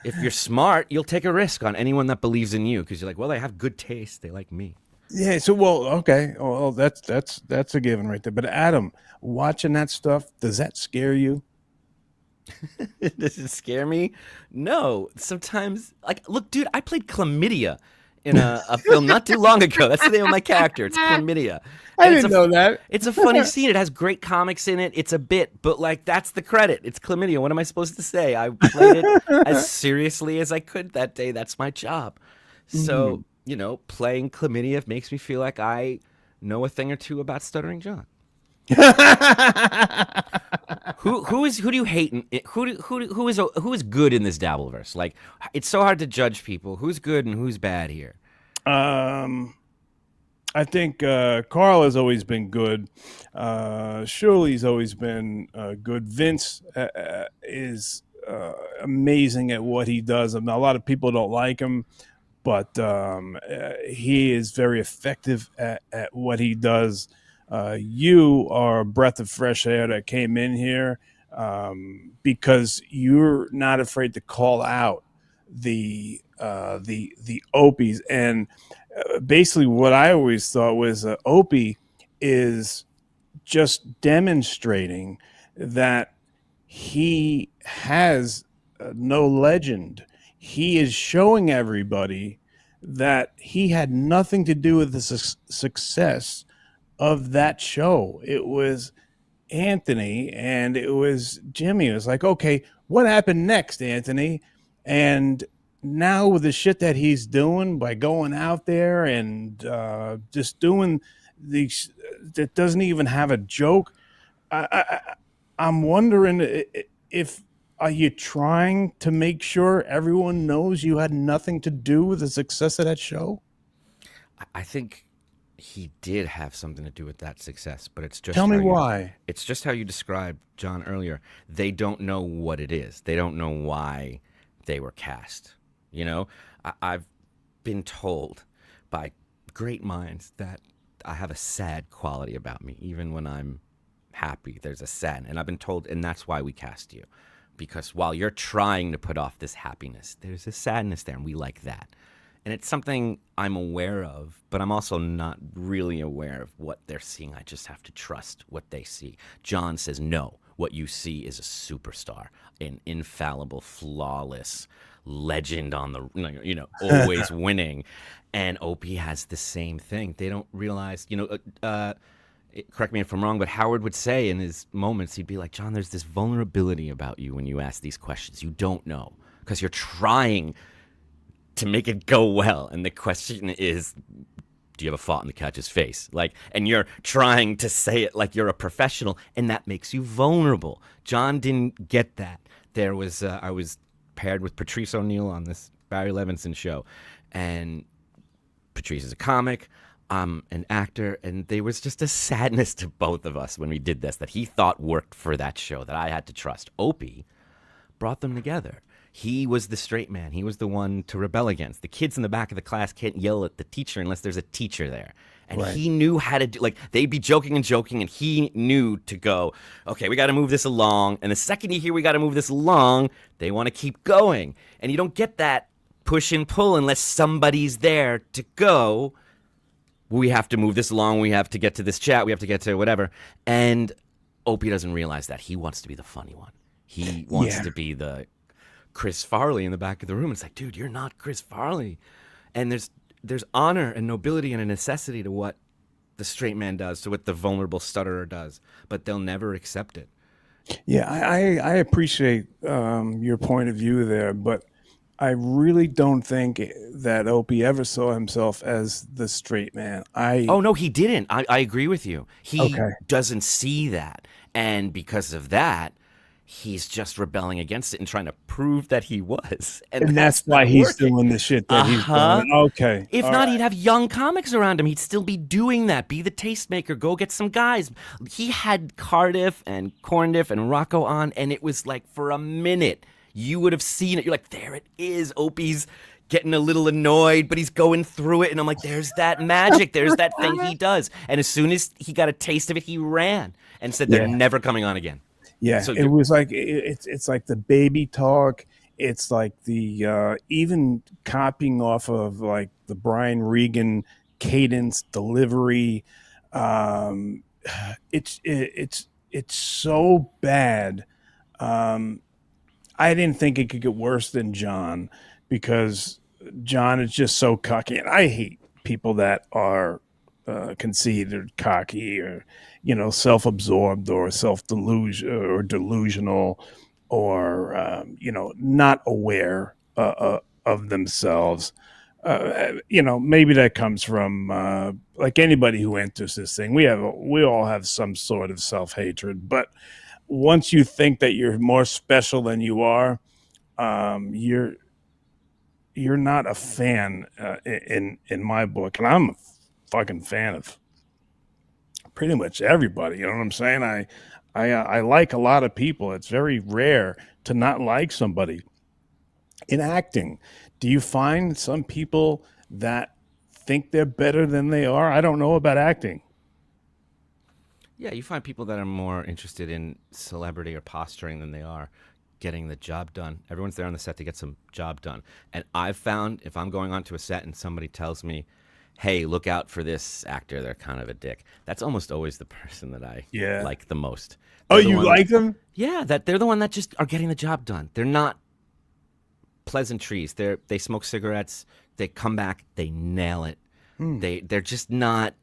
If you're smart, you'll take a risk on anyone that believes in you because you're like, well, they have good taste. They like me. Yeah. So, okay. Well, that's a given right there. But Adam, watching that stuff, does that scare you? Does it scare me? No. Sometimes, look, dude, I played chlamydia in a film not too long ago. That's the name of my character. It's chlamydia. I didn't know that. It's a funny scene. It has great comics in it. It's a bit, but that's the credit. It's chlamydia. What am I supposed to say? I played it as seriously as I could that day. That's my job. So, playing chlamydia makes me feel like I know a thing or two about Stuttering John. Who do you hate? Who is good in this Dabbleverse? Like, it's so hard to judge people. Who's good and who's bad here? I think Carl has always been good. Shirley's always been good. Vince is amazing at what he does. I mean, a lot of people don't like him, but he is very effective at what he does. You are a breath of fresh air that came in here because you're not afraid to call out the Opies. And basically what I always thought was Opie is just demonstrating that he has no legend. He is showing everybody that he had nothing to do with the success of that show. It was Anthony and it was Jimmy. It was like, okay, what happened next, Anthony? And now with the shit that he's doing by going out there and just doing these that doesn't even have a joke, I'm wondering if are you trying to make sure everyone knows you had nothing to do with the success of that show? I think he did have something to do with that success, but it's just tell me why. It's just how you described John earlier. They don't know what it is. They don't know why they were cast. I've been told by great minds that I have a sad quality about me. Even when I'm happy, there's a sad. And I've been told, and that's why we cast you. Because while you're trying to put off this happiness, there's a sadness there, and we like that. And it's something I'm aware of, but I'm also not really aware of what they're seeing. I just have to trust what they see. John says, no, What you see is a superstar, an infallible, flawless legend on the, always winning. And Opie has the same thing. They don't realize, correct me if I'm wrong, but Howard would say in his moments, he'd be like, John, there's this vulnerability about you when you ask these questions. You don't know because you're trying to make it go well. And the question is, do you have a thought in the catch's face? And you're trying to say it like you're a professional, and that makes you vulnerable. John didn't get that. I was paired with Patrice O'Neill on this Barry Levinson show, and Patrice is a comic. I'm an actor, and there was just a sadness to both of us when we did this that he thought worked for that show that I had to trust. Opie brought them together. He was the straight man. He was the one to rebel against. The kids in the back of the class can't yell at the teacher unless there's a teacher there. And he knew how to do, they'd be joking, and he knew to go, okay, we got to move this along. And the second you hear we got to move this along, they want to keep going. And you don't get that push and pull unless somebody's there to go, we have to move this along. We have to get to this chat. We have to get to whatever. And Opie doesn't realize that. He wants to be the funny one. He wants to be the Chris Farley in the back of the room. It's like, dude, you're not Chris Farley. And there's honor and nobility and a necessity to what the straight man does, to what the vulnerable stutterer does, but they'll never accept it. Yeah, I appreciate your point of view there, but I really don't think that Opie ever saw himself as the straight man. Oh, no, he didn't. I agree with you. He doesn't see that. And because of that, he's just rebelling against it and trying to prove that he was. And that's why he's doing the shit that he's doing. Okay. If not, he'd have young comics around him. He'd still be doing that. Be the tastemaker. Go get some guys. He had Cardiff and Corndiff and Rocco on, and it was like for a minute, you would have seen it. You're like, there it is. Opie's getting a little annoyed, but he's going through it. And I'm like, there's that magic. There's that thing he does. And as soon as he got a taste of it, he ran and said they're never coming on again. Yeah, so it was like it's like the baby talk. It's like the even copying off of like the Brian Regan cadence delivery. It's so bad. I didn't think it could get worse than John because John is just so cocky, and I hate people that are conceited, cocky, or self-absorbed, or delusional, or not aware of themselves. Maybe that comes from like anybody who enters this thing. We all have some sort of self-hatred, but once you think that you're more special than you are, you're not a fan in my book, and I'm a fucking fan of pretty much everybody. You know what I'm saying? I like a lot of people. It's very rare to not like somebody. In acting, do you find some people that think they're better than they are? I don't know about acting. Yeah, you find people that are more interested in celebrity or posturing than they are getting the job done. Everyone's there on the set to get some job done. And I've found if I'm going onto a set and somebody tells me, hey, look out for this actor, they're kind of a dick, that's almost always the person that I like the most. You like them? Yeah, that they're the one that just are getting the job done. They're not pleasantries. They smoke cigarettes, they come back, they nail it. They're just not,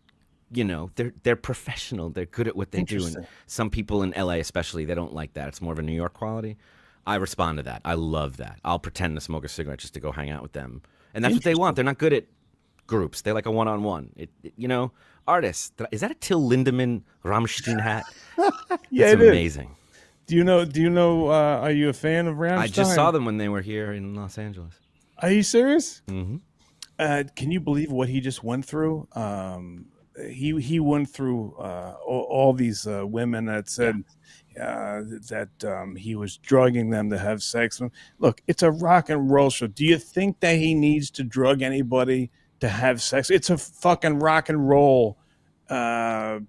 they're professional. They're good at what they do. And some people in LA especially, they don't like that. It's more of a New York quality. I respond to that. I love that. I'll pretend to smoke a cigarette just to go hang out with them. And that's what they want. They're not good at groups. They like a one-on-one. Artists. Is that a Till Lindemann Rammstein hat? Yeah, it's amazing. Do you know, are you a fan of Rammstein? I just saw them when they were here in Los Angeles. Are you serious? Mm-hmm. Can you believe what he just went through? He went through all these women that said that he was drugging them to have sex with. Look, it's a rock and roll show. Do you think that he needs to drug anybody to have sex? It's a fucking rock and roll. I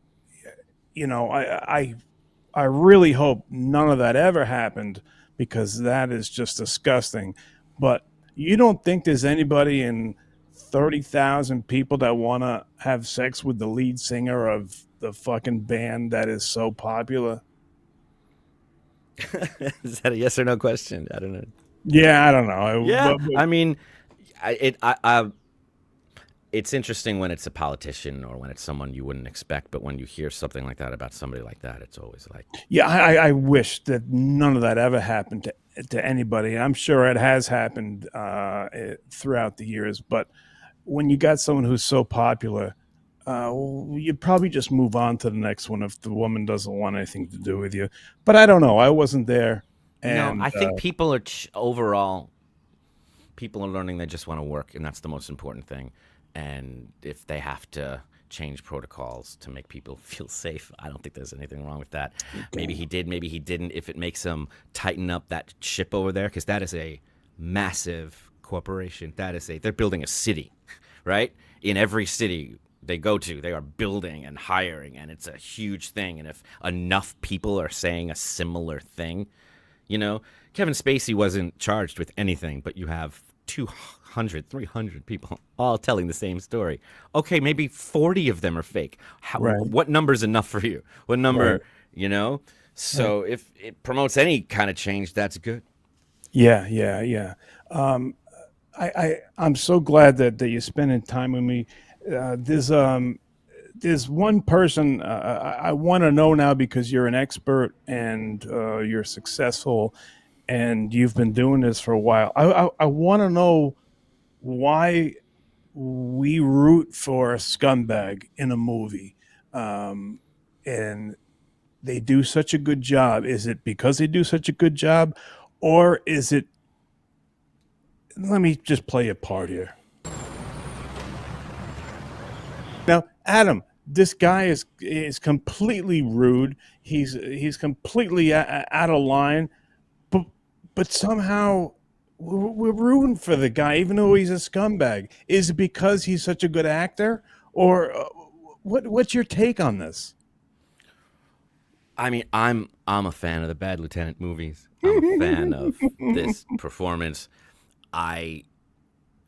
really hope none of that ever happened, because that is just disgusting. But you don't think there's anybody in 30,000 people that want to have sex with the lead singer of the fucking band that is so popular? Is that a yes or no question? I don't know. Yeah, I don't know. Yeah, I mean, it's interesting when it's a politician or when it's someone you wouldn't expect. But when you hear something like that about somebody like that, it's always like, yeah, I wish that none of that ever happened to anybody. I'm sure it has happened throughout the years, but when you got someone who's so popular, you'd probably just move on to the next one if the woman doesn't want anything to do with you. But I don't know. I wasn't there, no, and I think people are overall, people are learning they just want to work, and that's the most important thing. And if they have to change protocols to make people feel safe, I don't think there's anything wrong with that. Maybe he did, maybe he didn't. If it makes them tighten up that ship over there, because that is a massive corporation. They're building a city, right? In every city they go to, they are building and hiring, and it's a huge thing. And if enough people are saying a similar thing, Kevin Spacey wasn't charged with anything, but you have 200, 300 people all telling the same story. Okay, maybe 40 of them are fake. What number is enough for you? What number, So if it promotes any kind of change, that's good. Yeah. I'm so glad that you're spending time with me. There's one person I want to know now, because you're an expert and you're successful and you've been doing this for a while. I want to know why we root for a scumbag in a movie, and they do such a good job. Is it because they do such a good job, or is it? Let me just play a part here. Now, Adam, this guy is completely rude. He's completely out of line, but somehow we're rooting for the guy, even though he's a scumbag. Is it because he's such a good actor, or what's your take on this? I mean, I'm a fan of the Bad Lieutenant movies. I'm a fan of this performance. I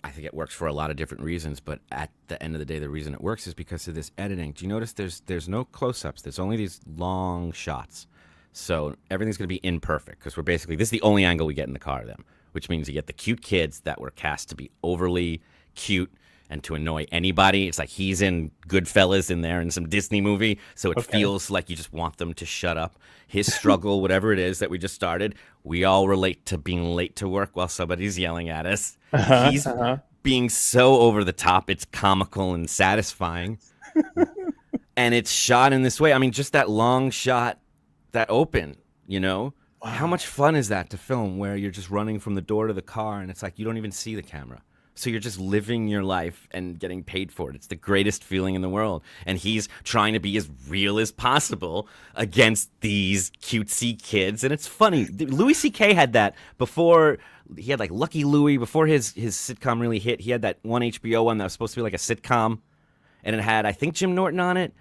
think it works for a lot of different reasons, but at the end of the day, the reason it works is because of this editing. Do you notice there's no close-ups? There's only these long shots. So everything's going to be imperfect, because this is the only angle we get in the car of them, which means you get the cute kids that were cast to be overly cute and to annoy anybody. It's like he's in Goodfellas in there in some Disney movie, so it feels like you just want them to shut up. His struggle, whatever it is that we just started, we all relate to being late to work while somebody's yelling at us. He's being so over the top, it's comical and satisfying. And it's shot in this way. I mean, just that long shot, that open, Wow. How much fun is that to film, where you're just running from the door to the car and it's like you don't even see the camera? So you're just living your life and getting paid for it. It's the greatest feeling in the world. And he's trying to be as real as possible against these cutesy kids. And it's funny. Louis C.K. had that before. He had like Lucky Louie before his sitcom really hit. He had that one HBO one that was supposed to be like a sitcom. And it had, I think, Jim Norton on it.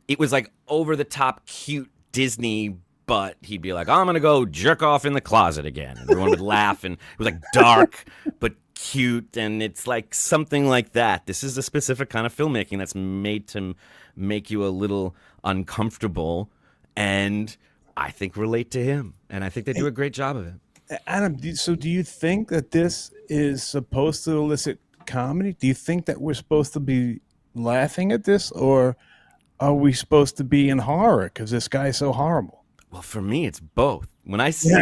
It was like over the top cute Disney, but he'd be like, I'm going to go jerk off in the closet again. And everyone would laugh. And it was like dark, but cute. And it's like something like that. This is a specific kind of filmmaking that's made to make you a little uncomfortable and I think relate to him. And I think they do a great job of it. Adam, so do you think that this is supposed to elicit comedy? Do you think that we're supposed to be laughing at this, or are we supposed to be in horror because this guy's so horrible? Well, for me, it's both. When I see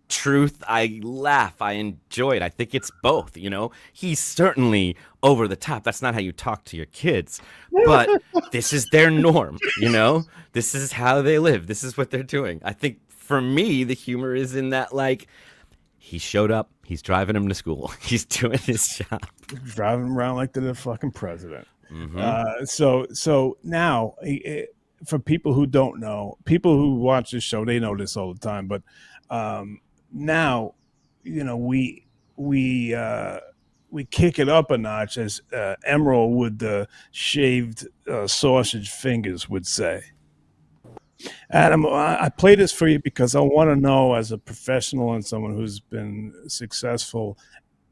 truth, I laugh. I enjoy it. I think it's both, He's certainly over the top. That's not how you talk to your kids. But this is their norm, This is how they live. This is what they're doing. I think for me, the humor is in that, like, he showed up. He's driving him to school. He's doing his job. Driving him around like they're the fucking president. Mm-hmm. So now, for people who don't know, people who watch this show, they know this all the time. But now, we kick it up a notch, as Emerald with the shaved sausage fingers would say. Adam, I play this for you because I want to know, as a professional and someone who's been successful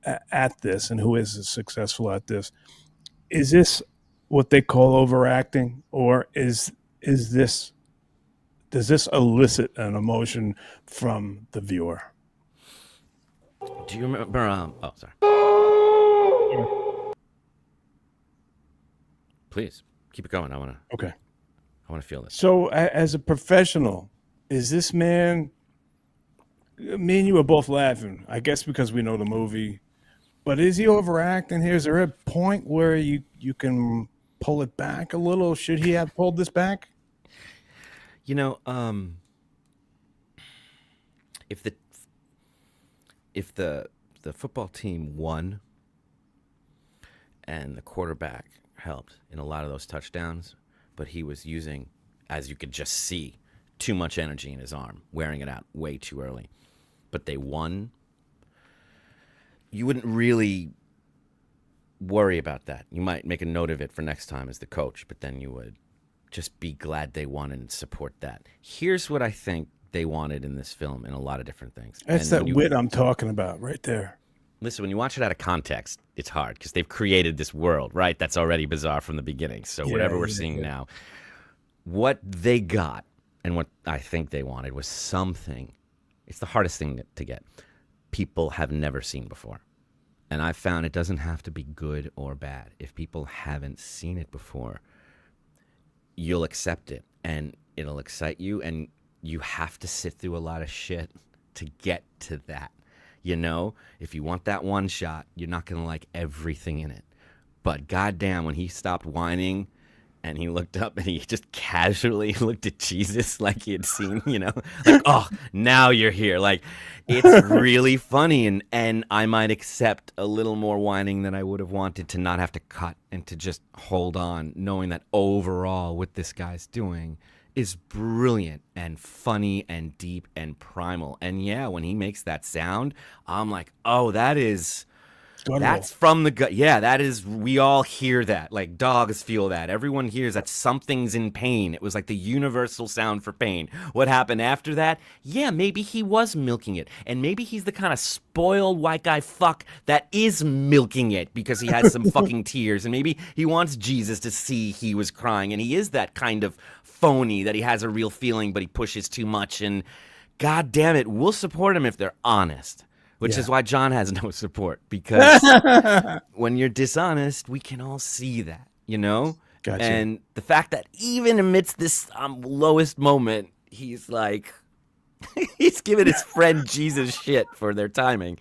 at this and who is successful at this, is this what they call overacting, or is this does this elicit an emotion from the viewer? Do you remember? Oh, sorry. Please keep it going. I want to feel this. So, as a professional, is this man? Me and you were both laughing, I guess, because we know the movie. But is he overacting here? Is there a point where you can pull it back a little? Should he have pulled this back? You know, if the football team won and the quarterback helped in a lot of those touchdowns, but he was using, as you could just see, too much energy in his arm, wearing it out way too early. But they won. You wouldn't really worry about that. You might make a note of it for next time as the coach, but then you would just be glad they won and support that. Here's what I think they wanted in this film in a lot of different things. That's that wit I'm talking about right there. Listen, when you watch it out of context, it's hard because they've created this world, right? That's already bizarre from the beginning. So whatever we're seeing now, what they got and what I think they wanted was something. It's the hardest thing to get. People have never seen before. And I found it doesn't have to be good or bad. If people haven't seen it before, you'll accept it and it'll excite you, and you have to sit through a lot of shit to get to that. You know, if you want that one shot, you're not going to like everything in it. But goddamn, when he stopped whining and he looked up and he just casually looked at Jesus like he had seen, you know, like, oh, now you're here. Like, it's really funny. And I might accept a little more whining than I would have wanted to not have to cut and to just hold on, knowing that overall what this guy's doing is brilliant and funny and deep and primal. And yeah, when he makes that sound, I'm like, oh, that's from the gut. Yeah, that is, we all hear that. Like dogs feel that. Everyone hears that something's in pain. It was like the universal sound for pain. What happened after that? Yeah, maybe he was milking it. And maybe he's the kind of spoiled white guy fuck that is milking it because he has some fucking tears. And maybe he wants Jesus to see he was crying. And he is that kind of phony that he has a real feeling, but he pushes too much. And God damn it, we'll support him if they're honest. Which is why John has no support, because when you're dishonest, we can all see that, you know? Gotcha. And the fact that even amidst this lowest moment, he's like, he's giving his friend Jesus shit for their timing.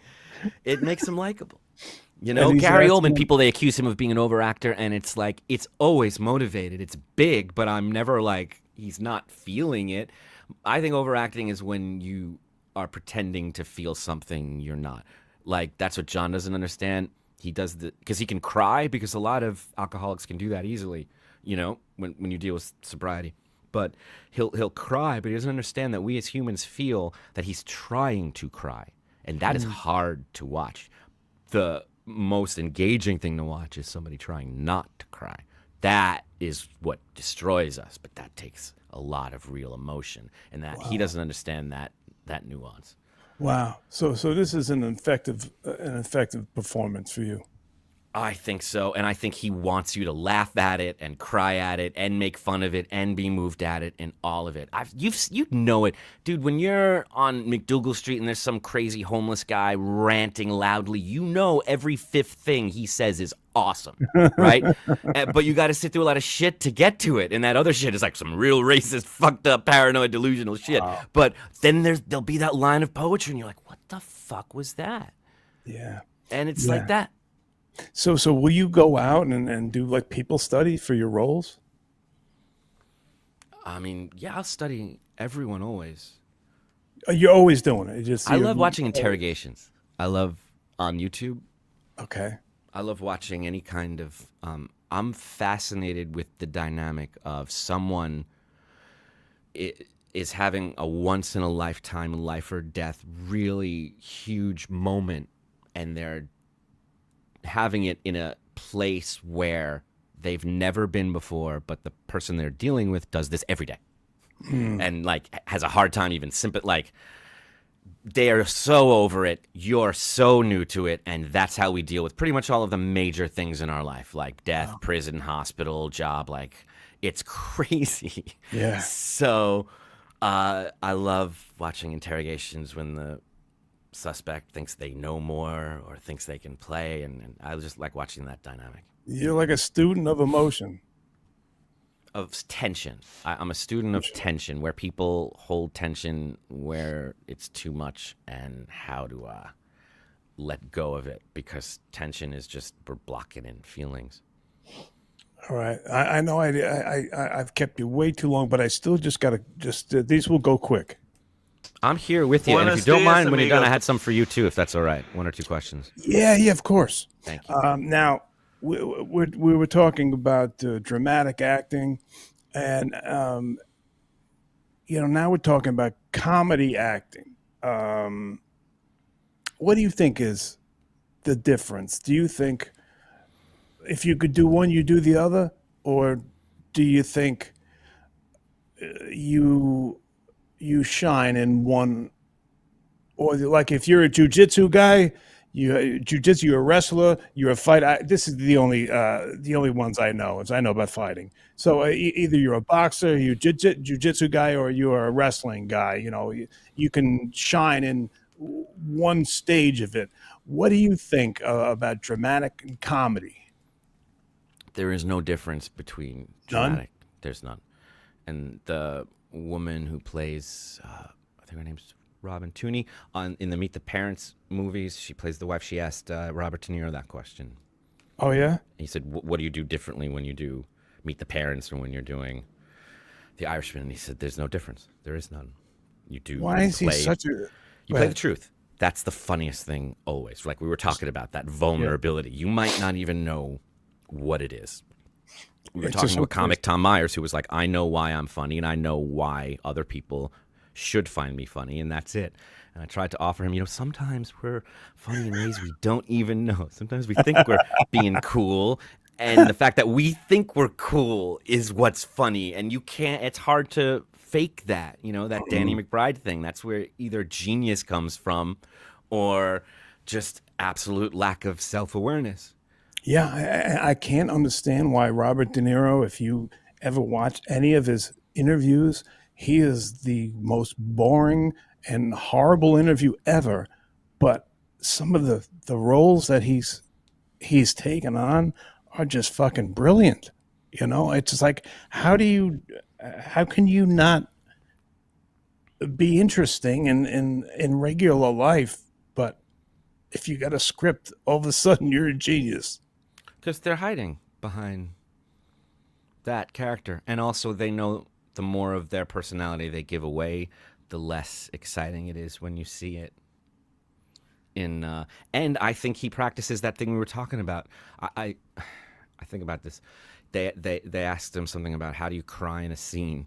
It makes him likable. You know, Gary Oldman, people, they accuse him of being an overactor, and it's like, it's always motivated. It's big, but I'm never like, he's not feeling it. I think overacting is when you are pretending to feel something you're not. Like, that's what John doesn't understand. He does because he can cry, because a lot of alcoholics can do that easily, you know, when you deal with sobriety. But he'll cry, but he doesn't understand that we as humans feel that he's trying to cry. And that is hard to watch. The most engaging thing to watch is somebody trying not to cry. That is what destroys us, but that takes a lot of real emotion, and that he doesn't understand that nuance. Wow. So this is an effective performance for you. I think so, and I think he wants you to laugh at it and cry at it and make fun of it and be moved at it and all of it. You know it, dude. When you're on McDougal Street and there's some crazy homeless guy ranting loudly, you know every fifth thing he says is awesome, right? But you got to sit through a lot of shit to get to it, and that other shit is like some real racist, fucked up, paranoid, delusional shit. Wow. But then there'll be that line of poetry, and you're like, what the fuck was that? Yeah. And it's like that. So will you go out and do like people study for your roles? I mean, yeah, I'll study everyone always. You're always doing it. I love watching interrogations. I love on YouTube. Okay. I love watching any kind of. I'm fascinated with the dynamic of someone is having a once in a lifetime, life or death, really huge moment, and they're having it in a place where they've never been before, but the person they're dealing with does this every day, and like has a hard time even like they are so over it, you're so new to it, and that's how we deal with pretty much all of the major things in our life, like death, prison, hospital, job. Like, it's crazy. Yeah. So I love watching interrogations when the suspect thinks they know more or thinks they can play, and I just like watching that dynamic You're like a student of emotion. of tension. I'm a student of tension, where people hold tension where it's too much, and how to let go of it, because tension is just, we're blocking in feelings. All right. I know I've kept you way too long, but I still just got to these will go quick. I'm here with you, and if you don't mind, when you're done, I had some for you too, if that's all right. One or two questions. Yeah, of course. Thank you. Now, we were talking about dramatic acting, and now we're talking about comedy acting. What do you think is the difference? Do you think if you could do one, you do the other, or do you think you shine in one, or like if you're a jiu-jitsu guy, you're a wrestler, you're a fighter. This is the only ones I know about fighting. So either you're a boxer, you're jiu-jitsu guy, or you're a wrestling guy. You can shine in one stage of it. What do you think about dramatic and comedy? There is no difference between dramatic. There's none. And the woman who plays, I think her name's Robin Tooney, in the Meet the Parents movies, she plays the wife. She asked Robert De Niro that question. Oh, yeah? He said, what do you do differently when you do Meet the Parents or when you're doing The Irishman? And he said, there's no difference. There is none. You do. Why is he such a... You play the truth. That's the funniest thing always. Like we were talking about, that vulnerability. You might not even know what it is. We were talking to a comic, Tom Myers, who was like, I know why I'm funny, and I know why other people should find me funny, and that's it. And I tried to offer him, sometimes we're funny in ways we don't even know. Sometimes we think we're being cool, and the fact that we think we're cool is what's funny, and it's hard to fake that, that Danny McBride thing. That's where either genius comes from or just absolute lack of self-awareness. Yeah, I can't understand why Robert De Niro, if you ever watch any of his interviews, he is the most boring and horrible interview ever. But some of the roles that he's taken on are just fucking brilliant. It's just like, how can you not be interesting in regular life, but if you got a script, all of a sudden you're a genius. Because they're hiding behind that character. And also they know the more of their personality they give away, the less exciting it is when you see it. And I think he practices that thing we were talking about. I think about this. They asked him something about, how do you cry in a scene?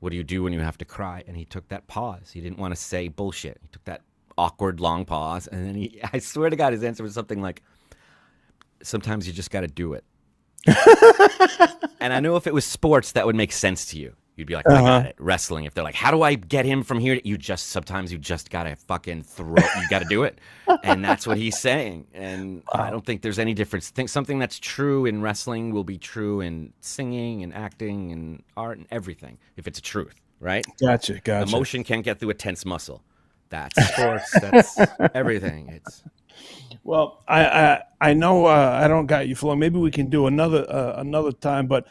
What do you do when you have to cry? And he took that pause. He didn't want to say bullshit. He took that awkward long pause. And then I swear to God, his answer was something like, sometimes you just got to do it. And I know if it was sports, that would make sense to you. You'd be like, I got it. Wrestling, if they're like, how do I get him from here? Sometimes you just got to fucking you got to do it. And that's what he's saying. And I don't think there's any difference. Something that's true in wrestling will be true in singing and acting and art and everything, if it's a truth, right? Gotcha. Emotion can't get through a tense muscle. That's sports. That's everything. Well, I know I don't got you flowing. Maybe we can do another time. But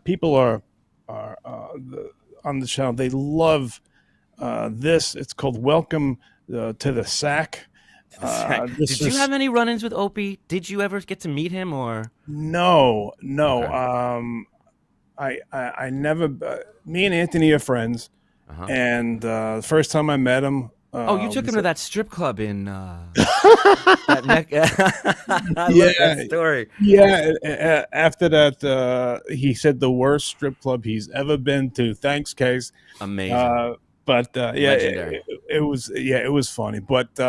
people are on the channel. They love this. It's called Welcome to the Sack. Did you have any run-ins with Opie? Did you ever get to meet him or? No. Okay. I never. Me and Anthony are friends, and the first time I met him. You took him to that strip club in that I love that story. Yeah, after that, he said the worst strip club he's ever been to. Thanks, Case. Amazing. But it was funny. But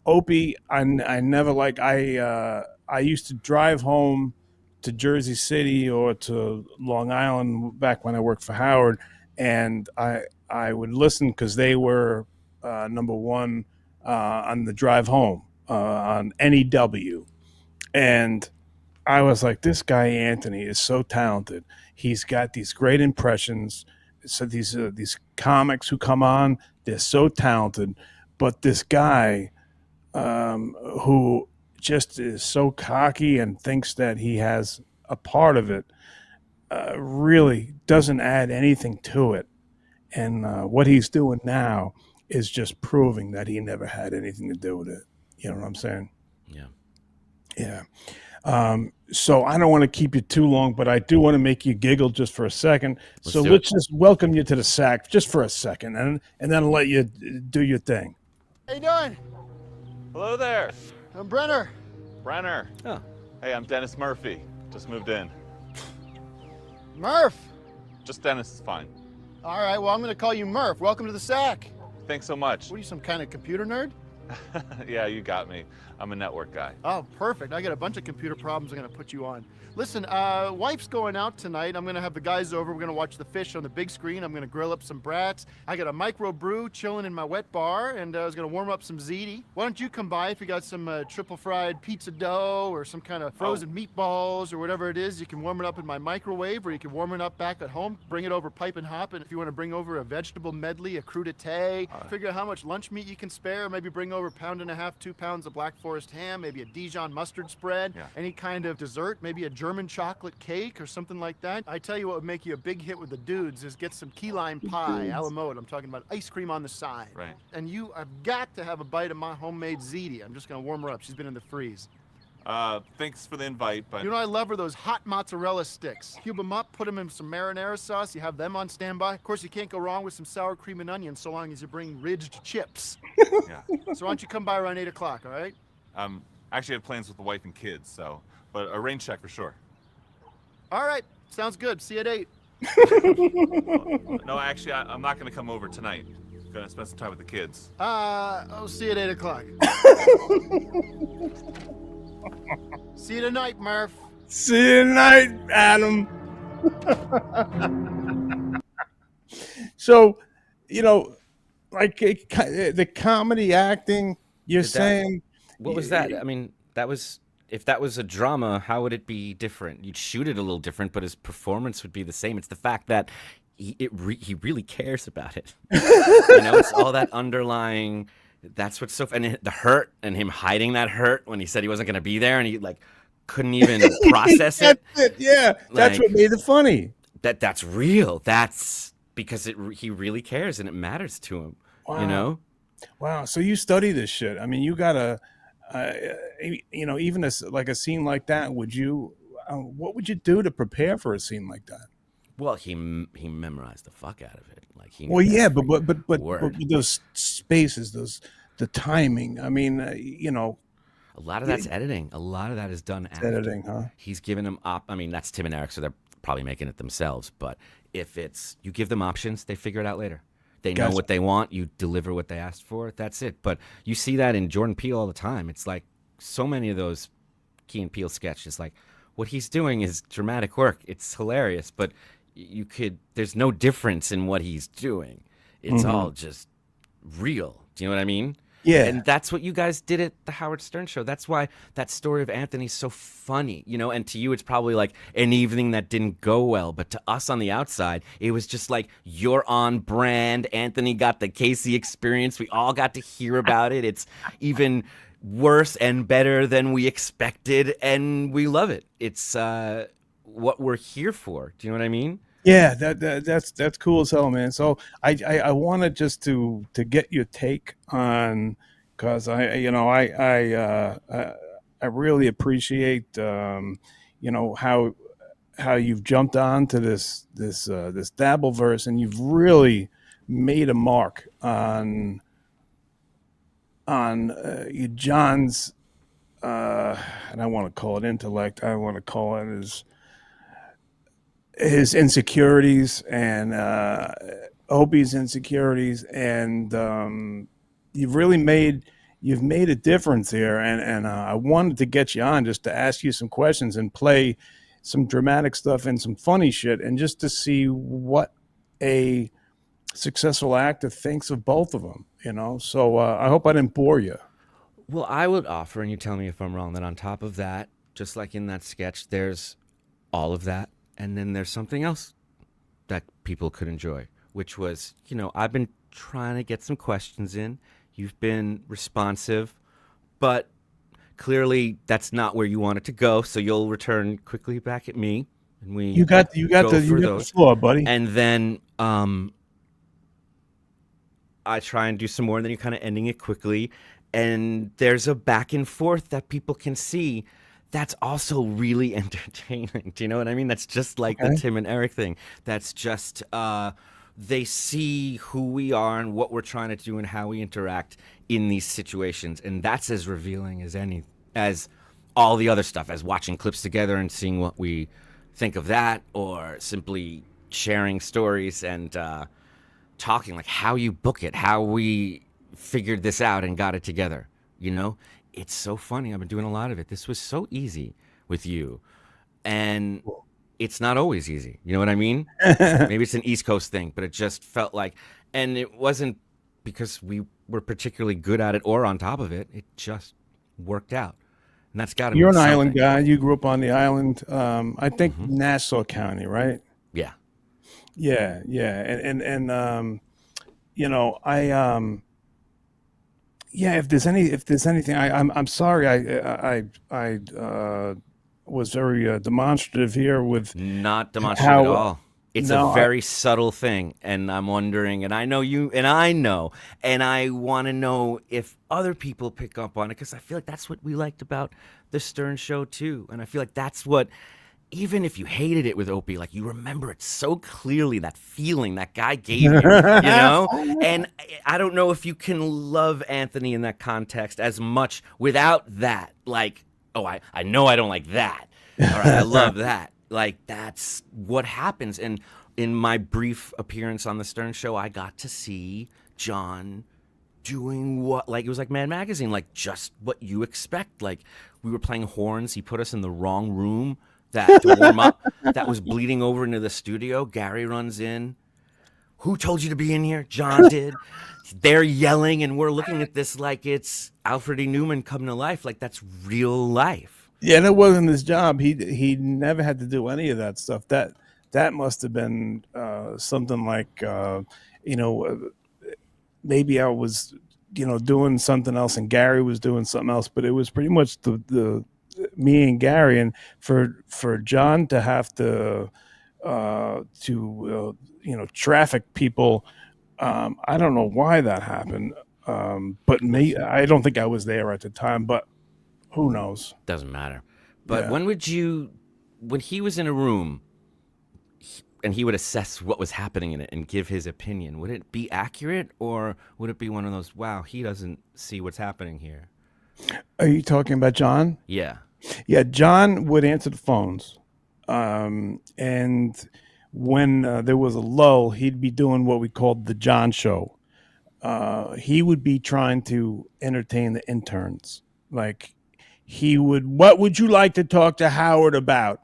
Opie, I never I used to drive home to Jersey City or to Long Island back when I worked for Howard, and I would listen because they were number one on the drive home on NEW. And I was like, this guy Anthony is so talented. He's got these great impressions. so these comics who come on, they're so talented, but this guy who just is so cocky and thinks that he has a part of it really doesn't add anything to it. And what he's doing now is just proving that he never had anything to do with it. You know what I'm saying? Yeah. Yeah. So I don't want to keep you too long, but I do want to make you giggle just for a second. Let's just welcome you to the sack just for a second, and then I'll let you do your thing. How you doing? Hello there. I'm Brenner. Brenner. Oh. Hey, I'm Dennis Murphy. Just moved in. Murph. Just Dennis is fine. All right, well, I'm going to call you Murph. Welcome to the sack. Thanks so much. What are you, some kind of computer nerd? Yeah, you got me. I'm a network guy. Oh, perfect. I got a bunch of computer problems I'm going to put you on. Listen, wife's going out tonight. I'm going to have the guys over. We're going to watch the fish on the big screen. I'm going to grill up some brats. I got a micro brew chilling in my wet bar, and I was going to warm up some ziti. Why don't you come by if you got some triple fried pizza dough or some kind of frozen meatballs or whatever it is. You can warm it up in my microwave, or you can warm it up back at home. Bring it over pipe and hop, and if you want to bring over a vegetable medley, a crudité, figure out how much lunch meat you can spare. Maybe bring over 1.5 pounds, 2 pounds of Black Forest ham, maybe a Dijon mustard spread, any kind of dessert, maybe a German chocolate cake or something like that. I tell you what would make you a big hit with the dudes is get some key lime pie, a la mode. I'm talking about ice cream on the side. Right. And you have got to have a bite of my homemade ziti. I'm just going to warm her up. She's been in the freeze. Thanks for the invite, but... You know, I love her, those hot mozzarella sticks. Cube them up, put them in some marinara sauce. You have them on standby. Of course, you can't go wrong with some sour cream and onion so long as you bring ridged chips. Yeah. So why don't you come by around 8 o'clock, all right? Actually had plans with the wife and kids, so... But a rain check for sure. All right. Sounds good. See you at 8. No, actually, I'm not going to come over tonight. I'm going to spend some time with the kids. I'll see you at 8 o'clock. See you tonight, Murph. See you tonight, Adam. So, you know, like the comedy acting, you're saying... What was that? I mean, that was... If that was a drama, how would it be different? You'd shoot it a little different, but his performance would be the same. It's the fact that he really cares about it. You know, it's all that underlying. That's what's so. And the hurt and him hiding that hurt when he said he wasn't going to be there, and he like couldn't even process it. That's it. Yeah, that's what made it funny. That's real. That's because he really cares and it matters to him. Wow. You know. Wow. So you study this shit. I mean, you gotta. You know, even like a scene like that, would you? What would you do to prepare for a scene like that? Well, he memorized the fuck out of it. Like he. Well, yeah, but those spaces, the timing. I mean, you know, a lot of that's editing. A lot of that is done after. Editing, huh? He's given them I mean, that's Tim and Eric, so they're probably making it themselves. But if it's you give them options, they figure it out later. They know what they want. You deliver what they asked for. That's it. But you see that in Jordan Peele all the time. It's like so many of those Key and Peele sketches. Like what he's doing is dramatic work. It's hilarious, but there's no difference in what he's doing. It's all just real. Do you know what I mean? Yeah. And that's what you guys did at the Howard Stern show. That's why that story of Anthony's so funny, you know, and to you it's probably like an evening that didn't go well, but to us on the outside, it was just like you're on brand. Anthony got the Casey experience. We all got to hear about it. It's even worse and better than we expected, and we love it. It's what we're here for. Do you know what I mean? Yeah, that's cool as hell, man. So I wanted just to get your take on, because I really appreciate you know how you've jumped on to this Dabbleverse, and you've really made a mark on John's and I want to call it intellect. I want to call it his insecurities and Opie's insecurities, and you've made a difference here. And I wanted to get you on just to ask you some questions and play some dramatic stuff and some funny shit, and just to see what a successful actor thinks of both of them. You know, so I hope I didn't bore you. Well, I would offer, and you tell me if I'm wrong, that on top of that, just like in that sketch, there's all of that. And then there's something else that people could enjoy, which was, I've been trying to get some questions in. You've been responsive, but clearly that's not where you want it to go. So you'll return quickly back at me, and you got the floor, buddy. And then I try and do some more, and then you're kind of ending it quickly. And there's a back and forth that people can see. That's also really entertaining. Do you know what I mean? That's just like the Tim and Eric thing. That's just they see who we are and what we're trying to do and how we interact in these situations, and that's as revealing as all the other stuff, as watching clips together and seeing what we think of that, or simply sharing stories and talking, like how you book it, how we figured this out and got it together. It's so funny. I've been doing a lot of it. This was so easy with you, and it's not always easy. You know what I mean? Maybe it's an East Coast thing, but it just felt like, and it wasn't because we were particularly good at it or on top of it. It just worked out, and that's got to be You're an something. island guy. You grew up on the island. I think Nassau County, right? Yeah. Yeah, and if there's anything, I'm sorry. I was very demonstrative here with not demonstrative at all. It's a very subtle thing, and I'm wondering, and I know you, and I know, and I want to know if other people pick up on it, because I feel like that's what we liked about the Stern Show too, and I feel like that's what. Even if you hated it with Opie, like you remember it so clearly, that feeling that guy gave you, And I don't know if you can love Anthony in that context as much without that. Like, I know I don't like that. All right, I love that. Like, that's what happens. And in my brief appearance on the Stern Show, I got to see John doing what, like, it was like Mad Magazine, like just what you expect. Like, we were playing horns. He put us in the wrong room. That to warm up, that was bleeding over into the studio. Gary runs in. Who told you to be in here? John did. They're yelling, and we're looking at this like it's Alfred E. Newman coming to life, like that's real life. Yeah, that wasn't his job. He never had to do any of that stuff. That must have been something like, maybe I was, doing something else, and Gary was doing something else. But it was pretty much the me and Gary, and for John to have to traffic people. I don't know why that happened, but I don't think I was there at the time, but who knows? Doesn't matter. But when he was in a room and he would assess what was happening in it and give his opinion, would it be accurate, or would it be one of those, wow, he doesn't see what's happening here? Are you talking about John? Yeah. Yeah, John would answer the phones. And when there was a lull, he'd be doing what we called the John Show. He would be trying to entertain the interns. Like, what would you like to talk to Howard about?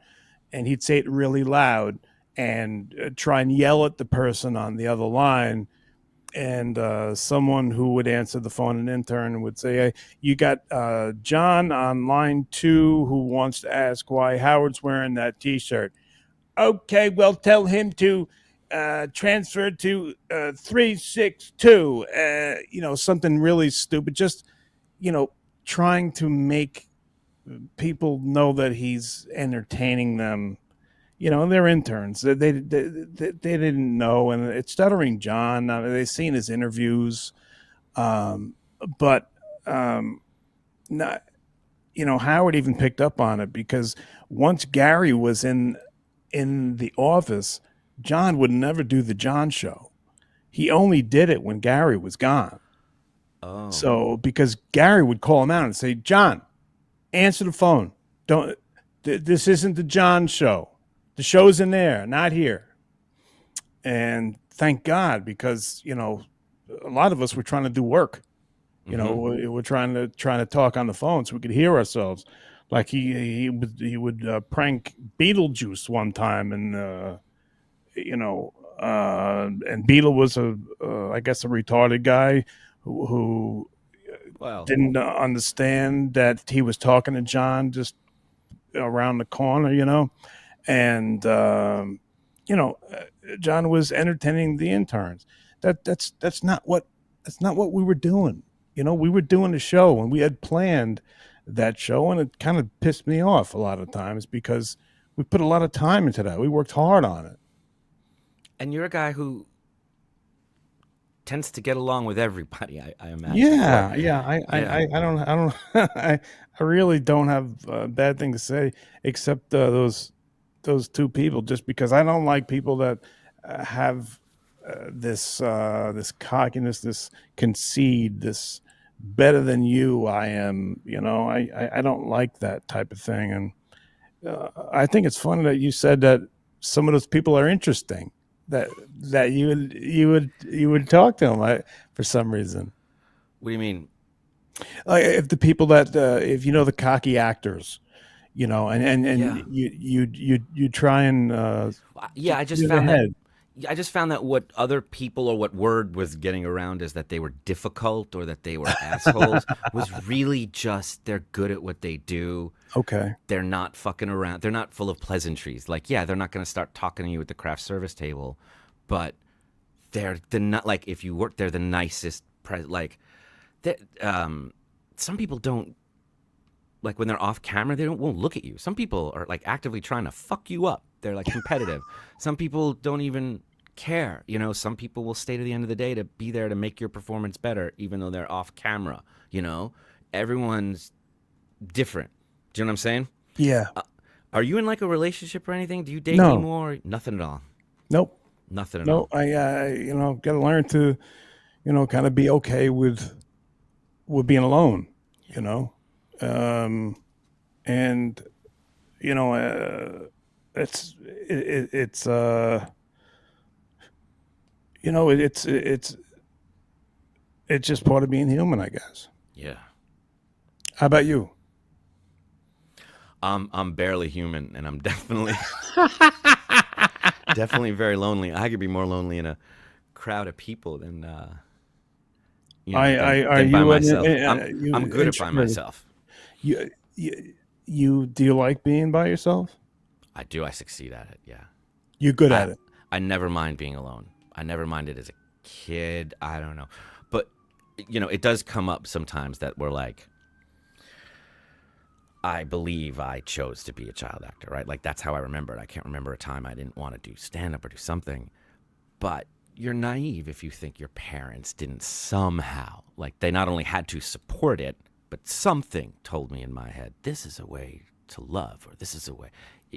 And he'd say it really loud and try and yell at the person on the other line. And someone who would answer the phone, an intern, would say, hey, you got John on line 2 who wants to ask why Howard's wearing that T-shirt. Okay, well, tell him to transfer to 362. Something really stupid. Just, trying to make people know that he's entertaining them. They're interns. They didn't know, and it's Stuttering John. They've seen his interviews, but not. Howard even picked up on it, because once Gary was in the office, John would never do the John Show. He only did it when Gary was gone. Oh. So because Gary would call him out and say, John, answer the phone. This isn't the John Show. The show's in there, not here. And thank God, because, a lot of us were trying to do work. We're trying to talk on the phone so we could hear ourselves. Like he would prank Beetlejuice one time, and and Beetle was I guess a retarded guy who didn't understand that he was talking to John just around the corner, and John was entertaining the interns. That's not what we were doing. We were doing a show and we had planned that show, and it kind of pissed me off a lot of times because we put a lot of time into that. We worked hard on it. And you're a guy who tends to get along with everybody, I imagine. Yeah. I don't I really don't have a bad thing to say except those two people, just because I don't like people that have this cockiness, this conceit, this better than you I am. I don't like that type of thing, and I think it's funny that you said that some of those people are interesting. That you would talk to them for some reason. What do you mean? If the people that if the cocky actors, and Yeah. you try and Yeah, I just get found ahead. I just found that what other people or what word was getting around is that they were difficult or that they were assholes was really just they're good at what they do. Okay. They're not fucking around. They're not full of pleasantries. Like, yeah, they're not going to start talking to you at the craft service table, but they're not like if you work, they're the nicest. Some people don't like when they're off camera. They won't look at you. Some people are like actively trying to fuck you up. They're like competitive. Some people don't even care. Some people will stay to the end of the day to be there to make your performance better, even though they're off camera. Everyone's different. Do you know what I'm saying? Yeah. Are you in like a relationship or anything? Do you date No. anymore? Nothing at all. Nope. Nothing at No. all. I got to learn to kind of be okay with being alone. And it's it's just part of being human, I guess. Yeah. How about you? I'm barely human, and I'm definitely definitely very lonely. I could be more lonely in a crowd of people than Are than by you myself. you I'm good at by introverted? myself. You do you like being by yourself? I do. I succeed at it. Yeah. You're good at it. I never mind being alone. I never minded as a kid. I don't know. But, it does come up sometimes that we're like, I believe I chose to be a child actor, right? Like, that's how I remember it. I can't remember a time I didn't want to do stand-up or do something. But you're naive if you think your parents didn't somehow, like, they not only had to support it, but something told me in my head, this is a way to love, or this is a way.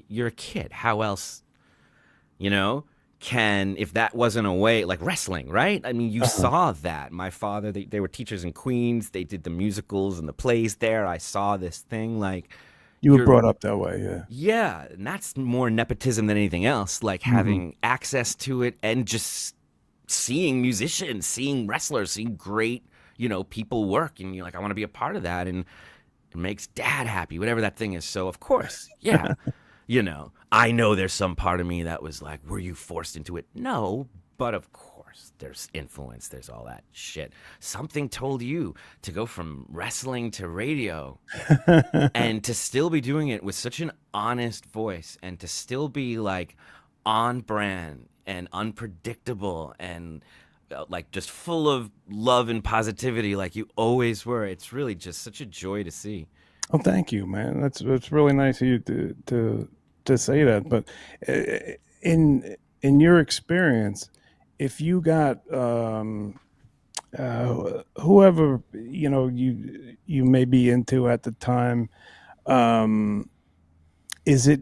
You're a kid. How else, if that wasn't a way, like wrestling, right? I mean, you saw that. My father, they were teachers in Queens. They did the musicals and the plays there. I saw this thing, like. You were brought up that way, yeah. Yeah, and that's more nepotism than anything else, like having access to it and just seeing musicians, seeing wrestlers, seeing great, people work. And you're like, I want to be a part of that. And it makes dad happy, whatever that thing is. So, of course, yeah. I know there's some part of me that was like, were you forced into it? No, but of course, there's influence, there's all that shit. Something told you to go from wrestling to radio and to still be doing it with such an honest voice and to still be like on brand and unpredictable and like just full of love and positivity like you always were. It's really just such a joy to see. Oh, thank you, man. That's really nice of you to say that. But in your experience, if you got whoever you may be into at the time, is it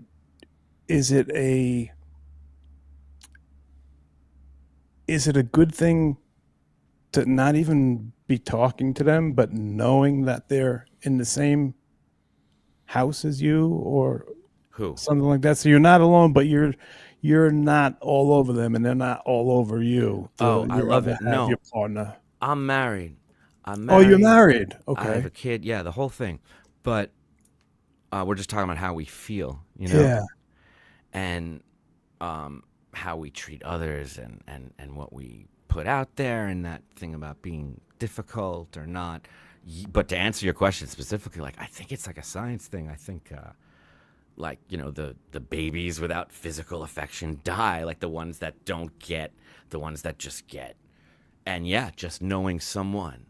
a good thing to not even be talking to them, but knowing that they're in the same house as you or something like that? So you're not alone, but you're not all over them, and they're not all over you. I love it. No, your partner. I'm married. Oh, you're married. Okay. I have a kid. Yeah, the whole thing. But we're just talking about how we feel, Yeah. And how we treat others and what we put out there and that thing about being difficult or not. But to answer your question specifically, like, I think it's like a science thing. I think like, you know, the babies without physical affection die, like the ones that don't get, the ones that just get. And yeah, just knowing someone,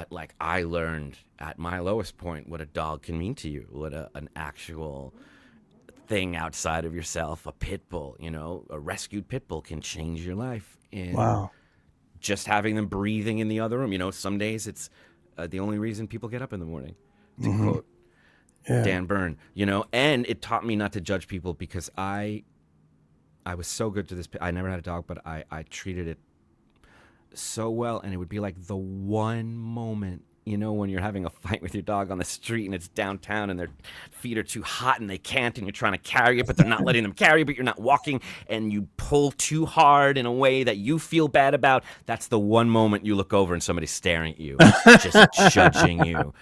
like I learned at my lowest point what a dog can mean to you, what an actual thing outside of yourself, a pit bull, you know, a rescued pit bull can change your life. And Wow. just having them breathing in the other room, you know, some days it's the only reason people get up in the morning, to quote Dan Byrne, you know. And it taught me not to judge people, because I was so good to this. I never had a dog, but I treated it so well. And it would be like the one moment, you know, when you're having a fight with your dog on the street and it's downtown and their feet are too hot and they can't, and you're trying to carry it, but they're not letting them carry, but you're not walking, and you pull too hard in a way that you feel bad about. That's the one moment you look over and somebody's staring at you, just judging you,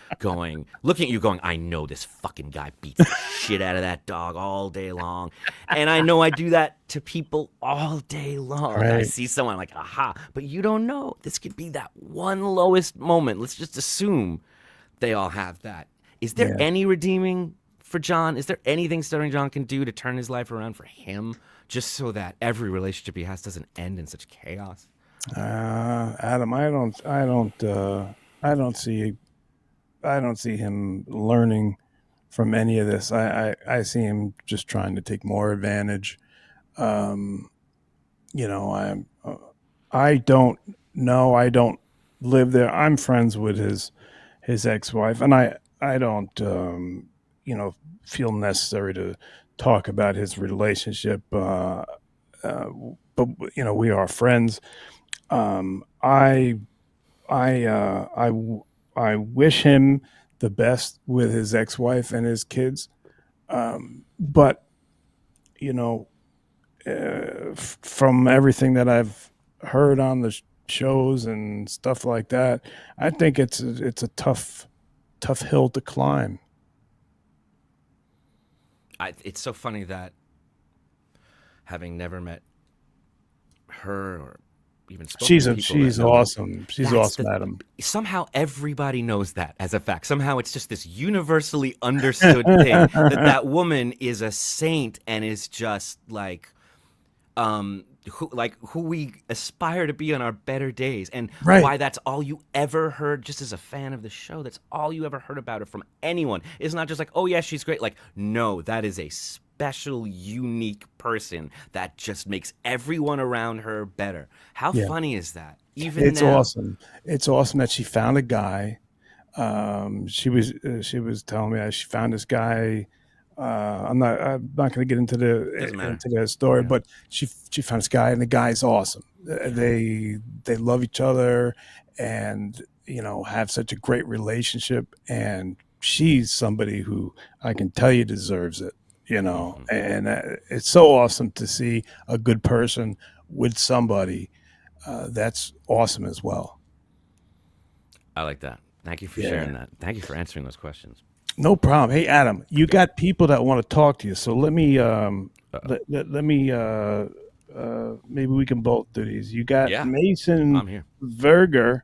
looking at you going, I know this fucking guy beats the shit out of that dog all day long. And I know I do that to people all day long. Right. I see someone, I'm like, aha, but you don't know. This could be that one lowest moment. Let's just assume they all have that. Is there any redeeming for John? Is there anything Stuttering John can do to turn his life around for him, just so that every relationship he has doesn't end in such chaos? Adam, I don't see him learning from any of this. I see him just trying to take more advantage. You know, I don't know. I don't live there. I'm friends with his ex-wife, and I don't you know, feel necessary to talk about his relationship. But you know, we are friends. I wish him the best with his ex-wife and his kids. But you know, from everything that I've heard on the shows and stuff like that, I think it's a tough hill to climb. It's so funny that, having never met her or even spoken She's to people that know her, awesome. She's awesome, Adam. somehow everybody knows that as a fact. Somehow it's just this universally understood thing that woman is a saint and is just like who we aspire to be on our better days, and why that's all you ever heard. Just as a fan of the show, that's all you ever heard about her from anyone. It's not just like, oh yeah, she's great. Like, no, that is a special, unique person that just makes everyone around her better. How funny is that? It's awesome. It's awesome that she found a guy. She was telling me that she found this guy. I'm not going to get into the story, but she found this guy, and the guy's awesome. They love each other, and you know, have such a great relationship. And she's somebody who I can tell you deserves it. You know, and it's so awesome to see a good person with somebody that's awesome as well. I like that. Thank you for sharing that. Thank you for answering those questions. No problem. Hey, Adam, you got people that want to talk to you, so let me let me maybe we can both do these. You got Mason Verger,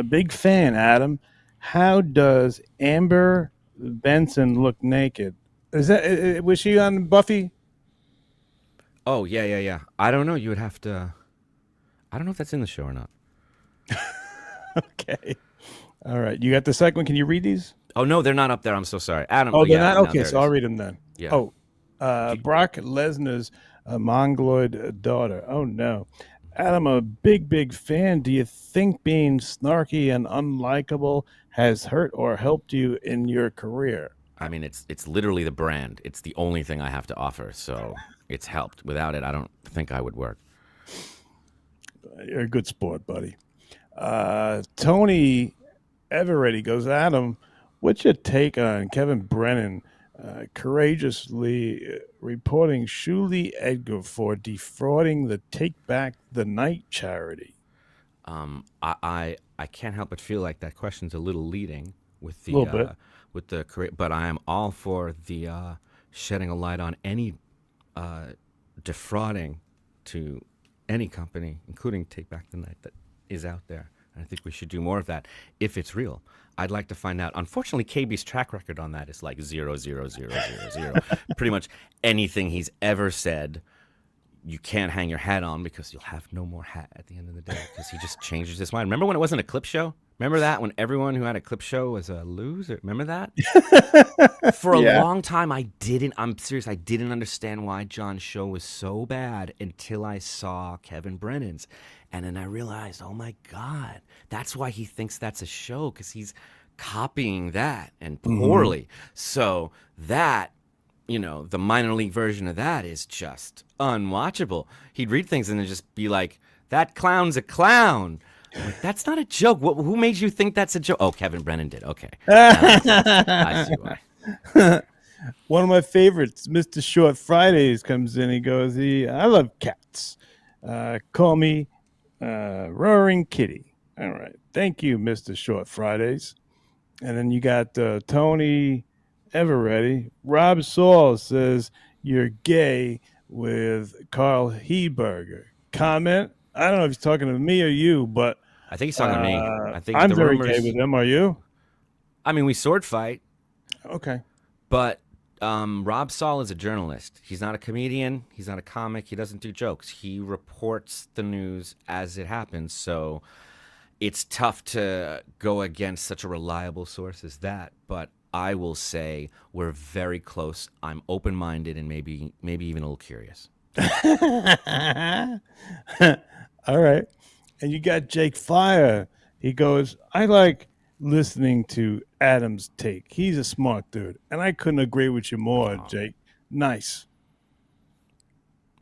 big fan. Adam, how does Amber Benson look naked? Was she on Buffy? Oh yeah. I don't know. You would have to. I don't know if that's in the show or not. Okay. All right. You got the second one. Can you read these? Oh no, they're not up there. I'm so sorry, Adam. Oh, they're not. Okay, so I'll read them then. Yeah. Oh, Brock Lesnar's mongoloid daughter. Oh no, Adam, a big fan. Do you think being snarky and unlikable has hurt or helped you in your career? I mean, it's literally the brand. It's the only thing I have to offer, so it's helped. Without it, I don't think I would work. You're a good sport, buddy. Tony Eveready goes, Adam, what's your take on Kevin Brennan courageously reporting Shuli Edgar for defrauding the Take Back the Night charity? I can't help but feel like that question's a little leading with the but I am all for the shedding a light on any defrauding to any company, including Take Back the Night, that is out there. I think we should do more of that if it's real. I'd like to find out. Unfortunately, KB's track record on that is like 0, 0, 0, 0, 0. Pretty much anything he's ever said, you can't hang your hat on because you'll have no more hat at the end of the day because he just changes his mind. Remember when it wasn't a clip show? Remember that when everyone who had a clip show was a loser? Remember that? For a long time, I'm serious, I didn't understand why John's show was so bad until I saw Kevin Brennan's. And then I realized, oh my God, that's why he thinks that's a show, because he's copying that and poorly. So that, the minor league version of that is just unwatchable. He'd read things and then just be like, that clown's a clown. Like, that's not a joke. Who made you think that's a joke? Oh, Kevin Brennan did. Okay. I see why. One of my favorites, Mr. Short Fridays, comes in. He goes, I love cats. Call me Roaring Kitty. All right. Thank you, Mr. Short Fridays. And then you got Tony Everready. Rob Saul says, you're gay with Carl Heberger. Comment? I don't know if he's talking to me or you, but I think he's talking to me. I think I'm the very rumors, gay with him. Are you? I mean, we sword fight. Okay. But Rob Saul is a journalist. He's not a comedian. He's not a comic. He doesn't do jokes. He reports the news as it happens. So it's tough to go against such a reliable source as that. But I will say we're very close. I'm open-minded and maybe even a little curious. All right. And you got Jake Fire. He goes, I like listening to Adam's take. He's a smart dude. And I couldn't agree with you more, Jake. Nice.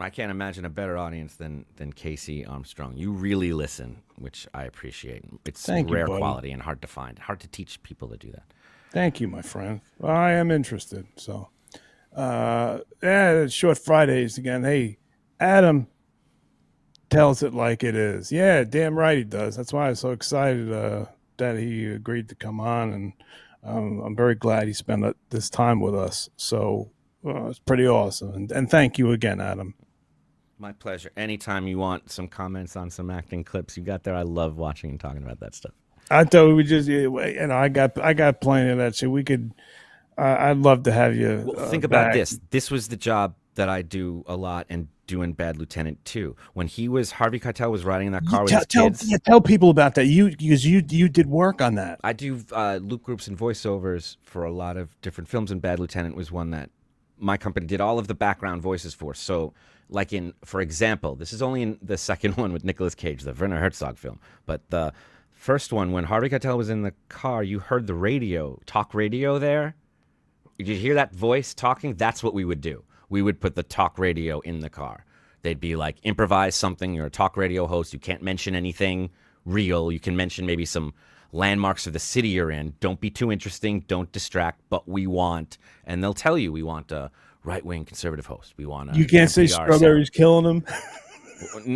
I can't imagine a better audience than Casey Armstrong. You really listen, which I appreciate. It's rare quality and hard to find. Hard to teach people to do that. Thank you, my friend. Well, I am interested. So, Short Fridays again. Hey, Adam tells it like it is. Yeah, damn right he does. That's why I was so excited that he agreed to come on, and I'm very glad he spent this time with us. So it's pretty awesome. And thank you again, Adam. My pleasure. Anytime you want some comments on some acting clips you got there, I love watching and talking about that stuff. I thought we just, I got plenty of that shit. We could, I'd love to have you. Well, think about this. This was the job that I do a lot and do in Bad Lieutenant too. When Harvey Keitel was riding in that car with his kids. Tell people about that. Because you did work on that. I do loop groups and voiceovers for a lot of different films, and Bad Lieutenant was one that my company did all of the background voices for. So, for example, this is only in the second one with Nicolas Cage, the Werner Herzog film, but the first one, when Harvey Keitel was in the car, you heard the talk radio there. Did you hear that voice talking? That's what we would do. We would put the talk radio in the car. They'd be like, improvise something. You're a talk radio host. You can't mention anything real. You can mention maybe some landmarks of the city you're in. Don't be too interesting. Don't distract. But we want, and they'll tell you, we want a right-wing conservative host. We want a You can't say strawberries killing them.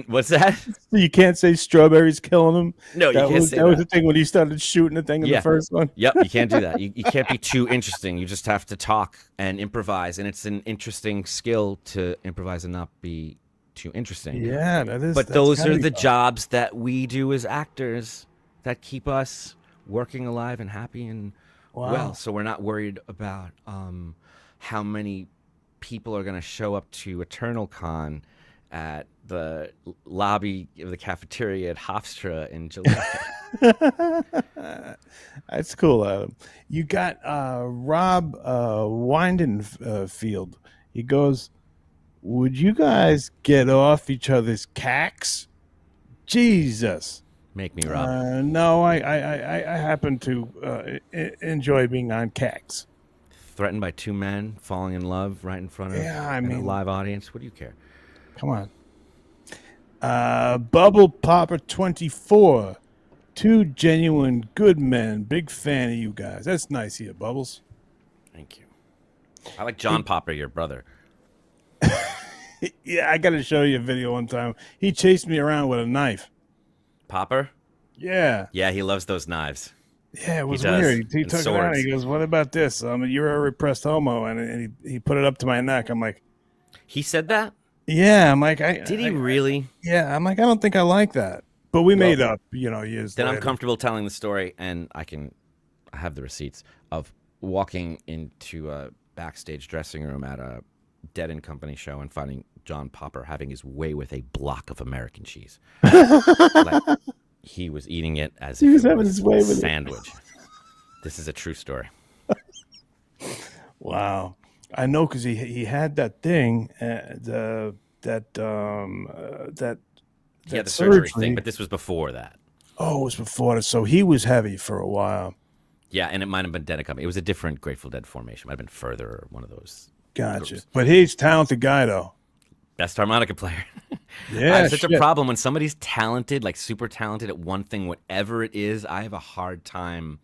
What's that? You can't say strawberries killing them. No, you can't say that. That was the thing when he started shooting the thing in the first one. Yep, you can't do that. You can't be too interesting. You just have to talk and improvise, and it's an interesting skill to improvise and not be too interesting. Yeah, that is. But those are the jobs that we do as actors that keep us working alive and happy and well. So we're not worried about how many people are going to show up to Eternal Con at the lobby of the cafeteria at Hofstra in July. That's cool, Adam. You got Rob Windenfield. He goes, would you guys get off each other's cacks? Jesus. Make me, Rob. No, I happen to enjoy being on cacks. Threatened by two men falling in love right in front of a live audience. What do you care? Come on. Bubble Popper 24. Two genuine good men. Big fan of you guys. That's nice here, Bubbles. Thank you. I like John Popper, your brother. Yeah, I got to show you a video one time. He chased me around with a knife. Popper? Yeah. Yeah, he loves those knives. Yeah, it was weird. He took it out. He goes, what about this? You're a repressed homo. And he put it up to my neck. I'm like. He said that? Yeah, I'm like. Did he really? Yeah, I'm like, I don't think I like that. But we made up, years Then later. I'm comfortable telling the story, and I have the receipts of walking into a backstage dressing room at a Dead and Company show and finding John Popper having his way with a block of American cheese. Like, he was eating it as if it was a sandwich. This is a true story. Wow. I know, because he had that thing, the surgery thing, but this was before that. Oh, it was before that. So he was heavy for a while. Yeah, and it might have been Dead and Company. It was a different Grateful Dead formation. It might have been Further or one of those. Gotcha. groups. But he's a talented guy, though. Best harmonica player. Yeah, I have such a problem when somebody's talented, like super talented at one thing, whatever it is. I have a hard time.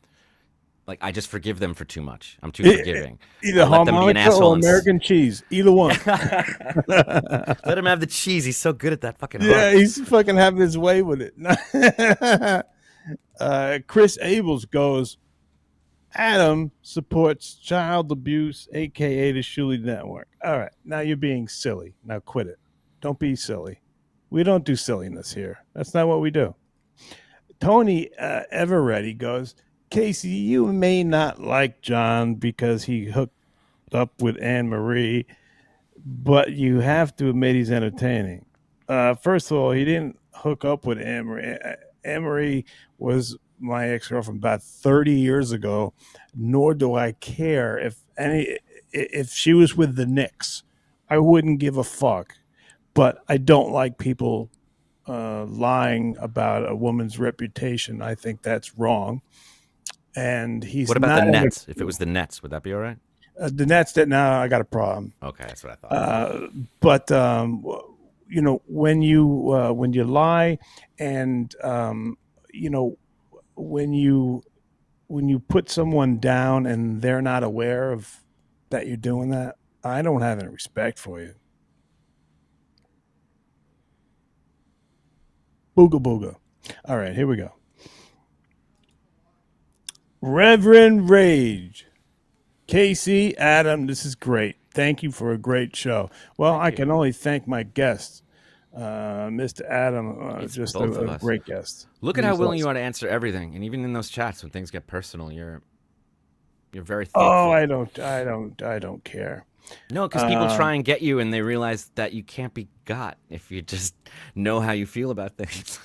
Like, I just forgive them for too much. I'm too forgiving. Either harmonica or American cheese. Either one. Let him have the cheese. He's so good at that fucking hook. Yeah, he's fucking having his way with it. Chris Abels goes, Adam supports child abuse, a.k.a. the Shuley Network. All right, now you're being silly. Now quit it. Don't be silly. We don't do silliness here. That's not what we do. Tony Eveready goes, Casey, you may not like John because he hooked up with Anne Marie, but you have to admit he's entertaining. First of all, he didn't hook up with Anne Marie. Anne Marie was my ex-girlfriend about 30 years ago, nor do I care if she was with the Knicks. I wouldn't give a fuck. But I don't like people lying about a woman's reputation. I think that's wrong. And he's What about the Nets? If it was the Nets, would that be all right? The Nets, I got a problem. Okay, that's what I thought. But when you lie, and when you put someone down and they're not aware of that you're doing that, I don't have any respect for you. Booga booga. All right, here we go. Reverend Rage. Casey, Adam, this is great. Thank you for a great show. Well, I can only thank my guests. Mr. Adam, just a great guest. Look at how willing you are to answer everything, and even in those chats when things get personal, you're very thankful. Oh, I don't care. No, because people try and get you, and they realize that you can't be got if you just know how you feel about things.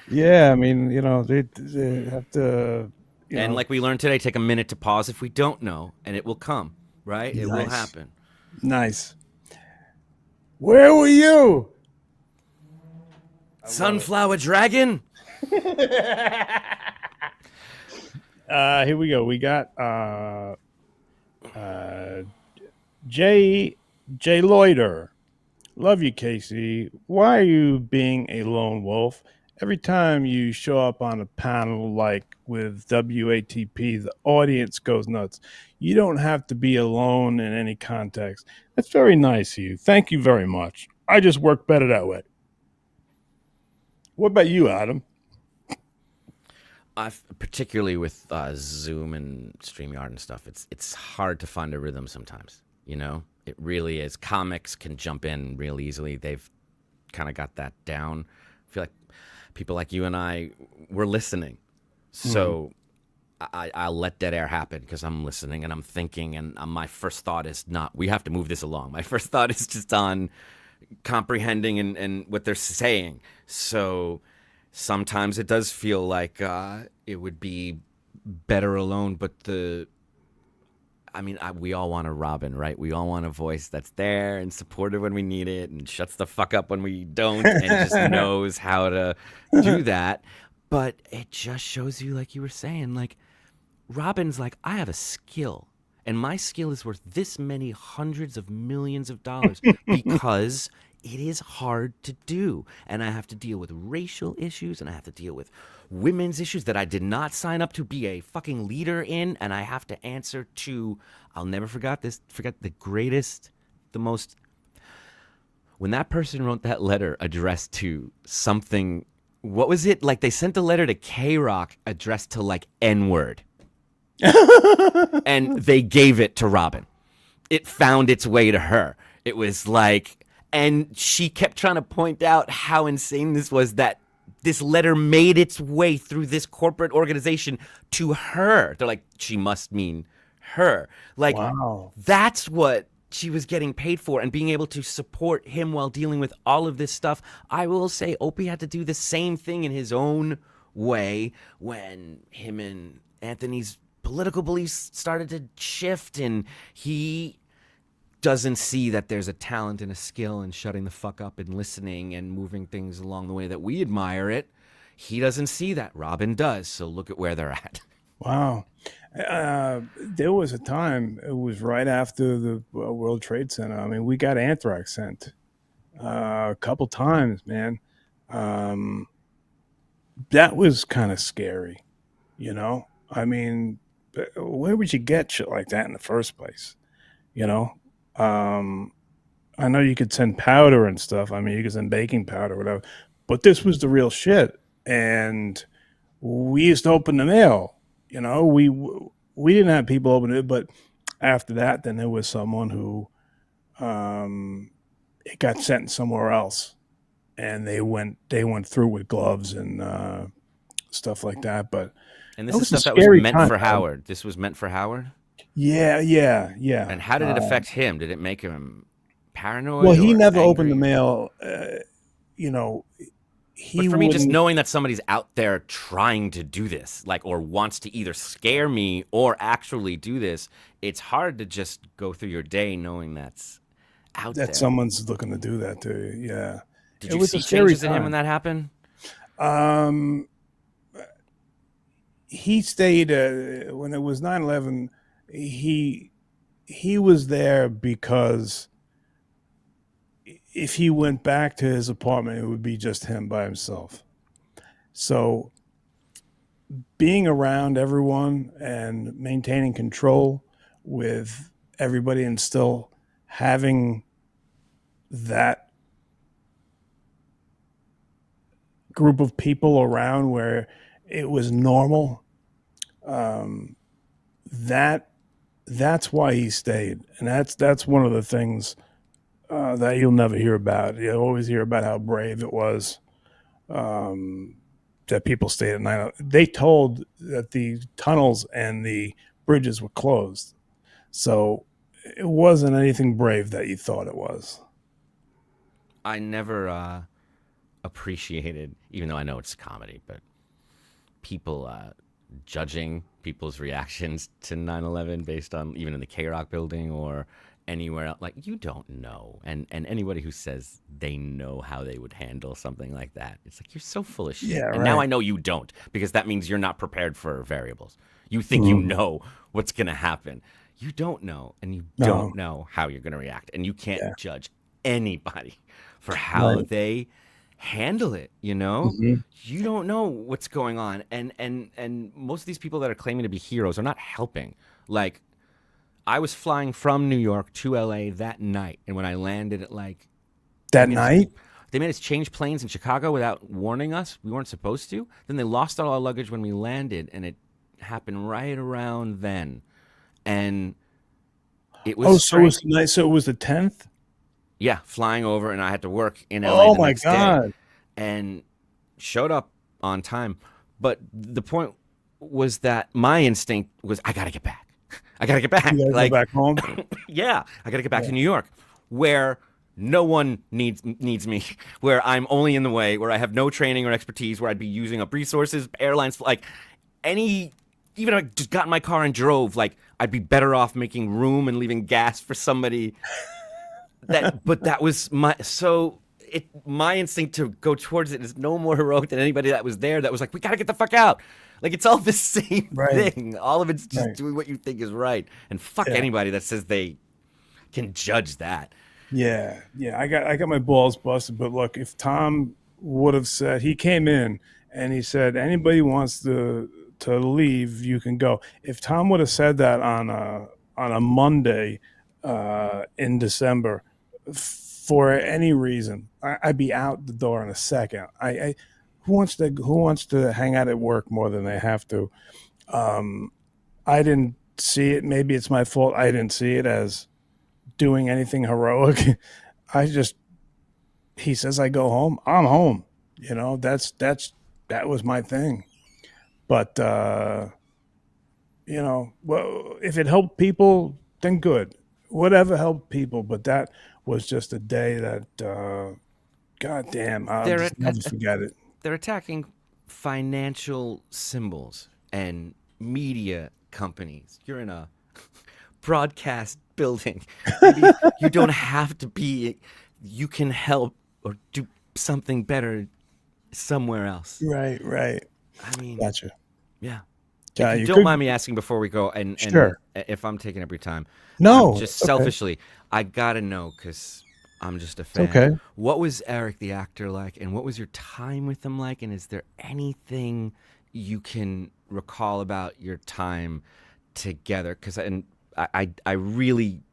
Yeah, I mean, they have to. And like we learned today, take a minute to pause if we don't know, and it will come, right? It will happen. Nice. Where were you? Sunflower Dragon? Here we go. We got J Loiter. Love you, Casey. Why are you being a lone wolf? Every time you show up on a panel like with WATP, the audience goes nuts. You don't have to be alone in any context. That's very nice of you. Thank you very much. I just work better that way. What about you, Adam? Particularly with Zoom and StreamYard and stuff, it's hard to find a rhythm sometimes. It really is. Comics can jump in real easily. They've kind of got that down. I feel like people like you and I, we're listening. So I'll let dead air happen because I'm listening and I'm thinking, and my first thought is not, we have to move this along. My first thought is just on comprehending and what they're saying. So sometimes it does feel like it would be better alone, but we all want a Robin, right? We all want a voice that's there and supportive when we need it and shuts the fuck up when we don't and just knows how to do that. But it just shows you, like you were saying, like Robin's like, I have a skill and my skill is worth this many hundreds of millions of dollars because it is hard to do. And I have to deal with racial issues and I have to deal with women's issues that I did not sign up to be a fucking leader in. And I have to answer to, I'll never forget the greatest, the most, when that person wrote that letter addressed to something, what was it? Like they sent a letter to K-Rock addressed to like N-word. And they gave it to Robin. It found its way to her. It was like, And she kept trying to point out how insane this was, that this letter made its way through this corporate organization to her. They're like, she must mean her. Like, Wow. that's what she was getting paid for, and being able to support him while dealing with all of this stuff. I will say Opie had to do the same thing in his own way when him and Anthony's political beliefs started to shift, and he doesn't see that there's a talent and a skill in shutting the fuck up and listening and moving things along the way that we admire it. He doesn't see that. Robin does. So look at where they're at. Wow. There was a time, it was right after the World Trade Center. I mean, we got anthrax sent a couple times, man. That was kind of scary, you know? I mean, where would you get shit like that in the first place? You know? I know you could send powder and stuff. I mean, you could send baking powder or whatever, but this was the real shit. And we used to open the mail, you know, we didn't have people open it, but after that, then there was someone who, it got sent somewhere else, and they went through with gloves and, stuff like that. But and this is stuff that was meant for Howard. This was meant for Howard? Yeah. And how did it affect him? Did it make him paranoid? Well, he never angry? opened the mail. You know, but for me, just knowing that somebody's out there trying to do this, like, or wants to either scare me or actually do this, it's hard to just go through your day knowing that's out there. That someone's looking to do that to you. Yeah. Did you see changes in him when that happened? He stayed when it was 9/11. He was there because if he went back to his apartment, it would be just him by himself. So being around everyone and maintaining control with everybody and still having that group of people around where it was normal, that's why he stayed. And that's one of the things that you'll never hear about. You'll always hear about how brave it was that people stayed at night. They told that the tunnels and the bridges were closed. So it wasn't anything brave that you thought it was. I never appreciated, even though I know it's comedy, but people judging people's reactions to 9/11 based on even in the K-Rock building or anywhere else. Like, you don't know. And anybody who says they know how they would handle something like that, it's like, you're so full of shit. Yeah, and now I know you don't, because that means you're not prepared for variables. You think you know what's going to happen. You don't know, and you don't know how you're going to react. And you can't judge anybody for how they handle it, you know? You don't know what's going on. And most of these people that are claiming to be heroes are not helping. Like, I was flying from New York to LA that night, and when I landed at like that night, they made us change planes in Chicago without warning us. We weren't supposed to. Then they lost all our luggage when we landed, and it happened right around then. And it was so it was nice. So it was the 10th? Yeah, flying over, and I had to work in LA the next day, and showed up on time. But the point was that my instinct was, I gotta get back. I gotta get back. You gotta go back home. Yeah, I gotta get back to New York, where no one needs me, where I'm only in the way, where I have no training or expertise, where I'd be using up resources, airlines, like even if I just got in my car and drove, like, I'd be better off making room and leaving gas for somebody. But that was my instinct to go towards it is no more heroic than anybody that was there that was like, we gotta get the fuck out. Like, it's all the same thing. All of it's just doing what you think is right. And fuck anybody that says they can judge that. Yeah. I got my balls busted. But look, if Tom would have said, he came in and he said, anybody wants to leave, you can go. If Tom would have said that on a Monday in December, for any reason, I'd be out the door in a second. Who wants to hang out at work more than they have to? I didn't see it. Maybe it's my fault. I didn't see it as doing anything heroic. I just he says I go home, I'm home. You know, that was my thing. But you know, well, if it helped people, then good. Whatever helped people, but that was just a day that, God damn, I'll They're just never forget it. they're attacking financial symbols and media companies. You're in a broadcast building. Maybe you don't have to be. You can help or do something better somewhere else. Right, right. I mean, Gotcha. yeah. Yeah, If you you don't could. mind me asking before we go, and Sure. if I'm taking up your time, No, just it's okay. selfishly, I gotta know because I'm just a It's fan. okay. What was Eric the actor like, and what was your time with him like? And is there anything you can recall about your time together? Because I really,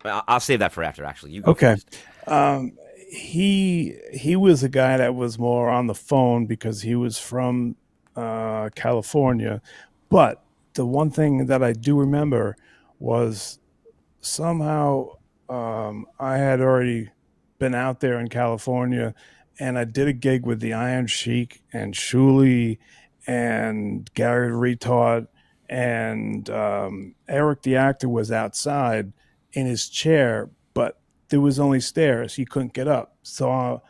I'll save that for after. Actually, you go Okay. first. He was a guy that was more on the phone because he was from California. But the one thing that I do remember was somehow I had already been out there in California, and I did a gig with the Iron Sheik and Shuli and Gary Retard, and Eric the actor was outside in his chair, but there was only stairs. He couldn't get up. So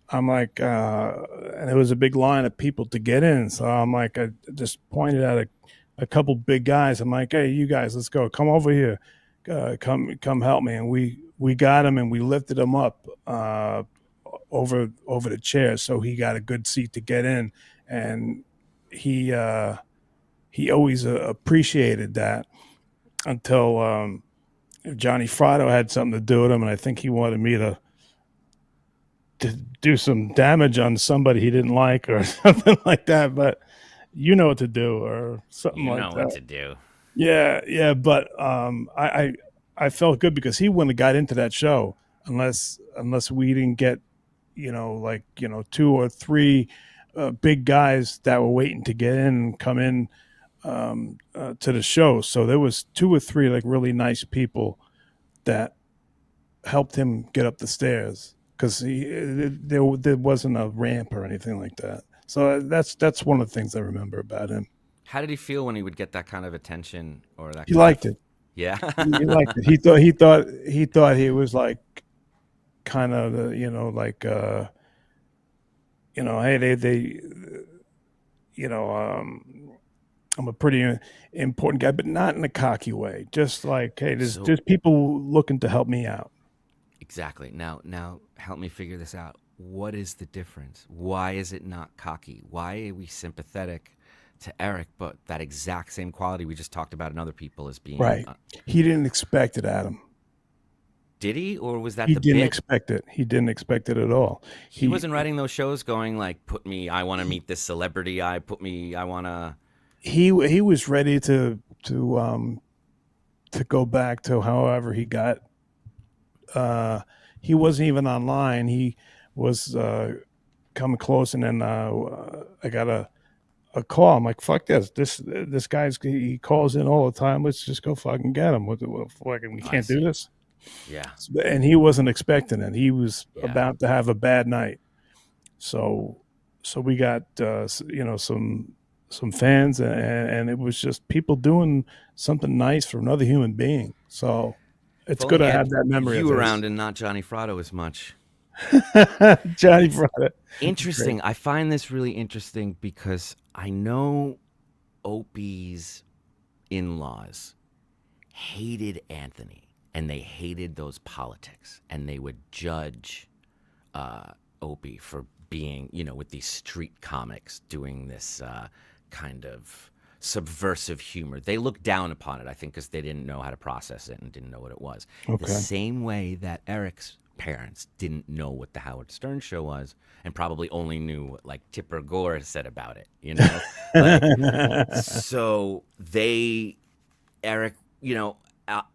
I'm like, and there was a big line of people to get in. So I'm like, I just pointed at a couple big guys. I'm like, hey, you guys, let's go. Come over here. Come help me. And we got him and we lifted him up over the chair, so he got a good seat to get in. And he always appreciated that until Johnny Fratto had something to do with him, and I think he wanted me to do some damage on somebody he didn't like or something like that. But you know what to do or something You like know that. what to do. Yeah. But I felt good because he wouldn't have got into that show unless we didn't get, like, 2 or 3 big guys that were waiting to get in and come in to the show. So there was 2 or 3 like really nice people that helped him get up the stairs because there wasn't a ramp or anything like that. So that's one of the things I remember about him. How did he feel when he would get that kind of attention or that? He liked it. Yeah. He liked it. He thought he was like kind of like hey, they I'm a pretty important guy, but not in a cocky way. Just like, hey, there's people looking to help me out. Exactly. Now help me figure this out. What is the difference? Why is it not cocky? Why are we sympathetic to Eric, but that exact same quality we just talked about in other people as being right? He didn't expect it, Adam. Did he, or was that he the didn't bit? expect it? He didn't expect it at all. He wasn't writing those shows going like, "Put me, I want to meet this celebrity. I want to." He was ready to go back to however he got. He wasn't even online. He was coming close, and then I got a call. I'm like, fuck this. This guy's, he calls in all the time. Let's just go fucking get him. What fucking, we can't do this. Yeah. And he wasn't expecting it. He was about to have a bad night. So we got some fans, and it was just people doing something nice for another human being. So it's good to have that memory. You around and not Johnny Fratto as much. Johnny Fratto. Interesting. I find this really interesting because I know Opie's in-laws hated Anthony, and they hated those politics, and they would judge Opie for being, with these street comics doing this kind of subversive humor. They looked down upon it, I think, because they didn't know how to process it and didn't know what it was. Okay. The same way that Eric's parents didn't know what the Howard Stern show was and probably only knew what like Tipper Gore said about it, so Eric,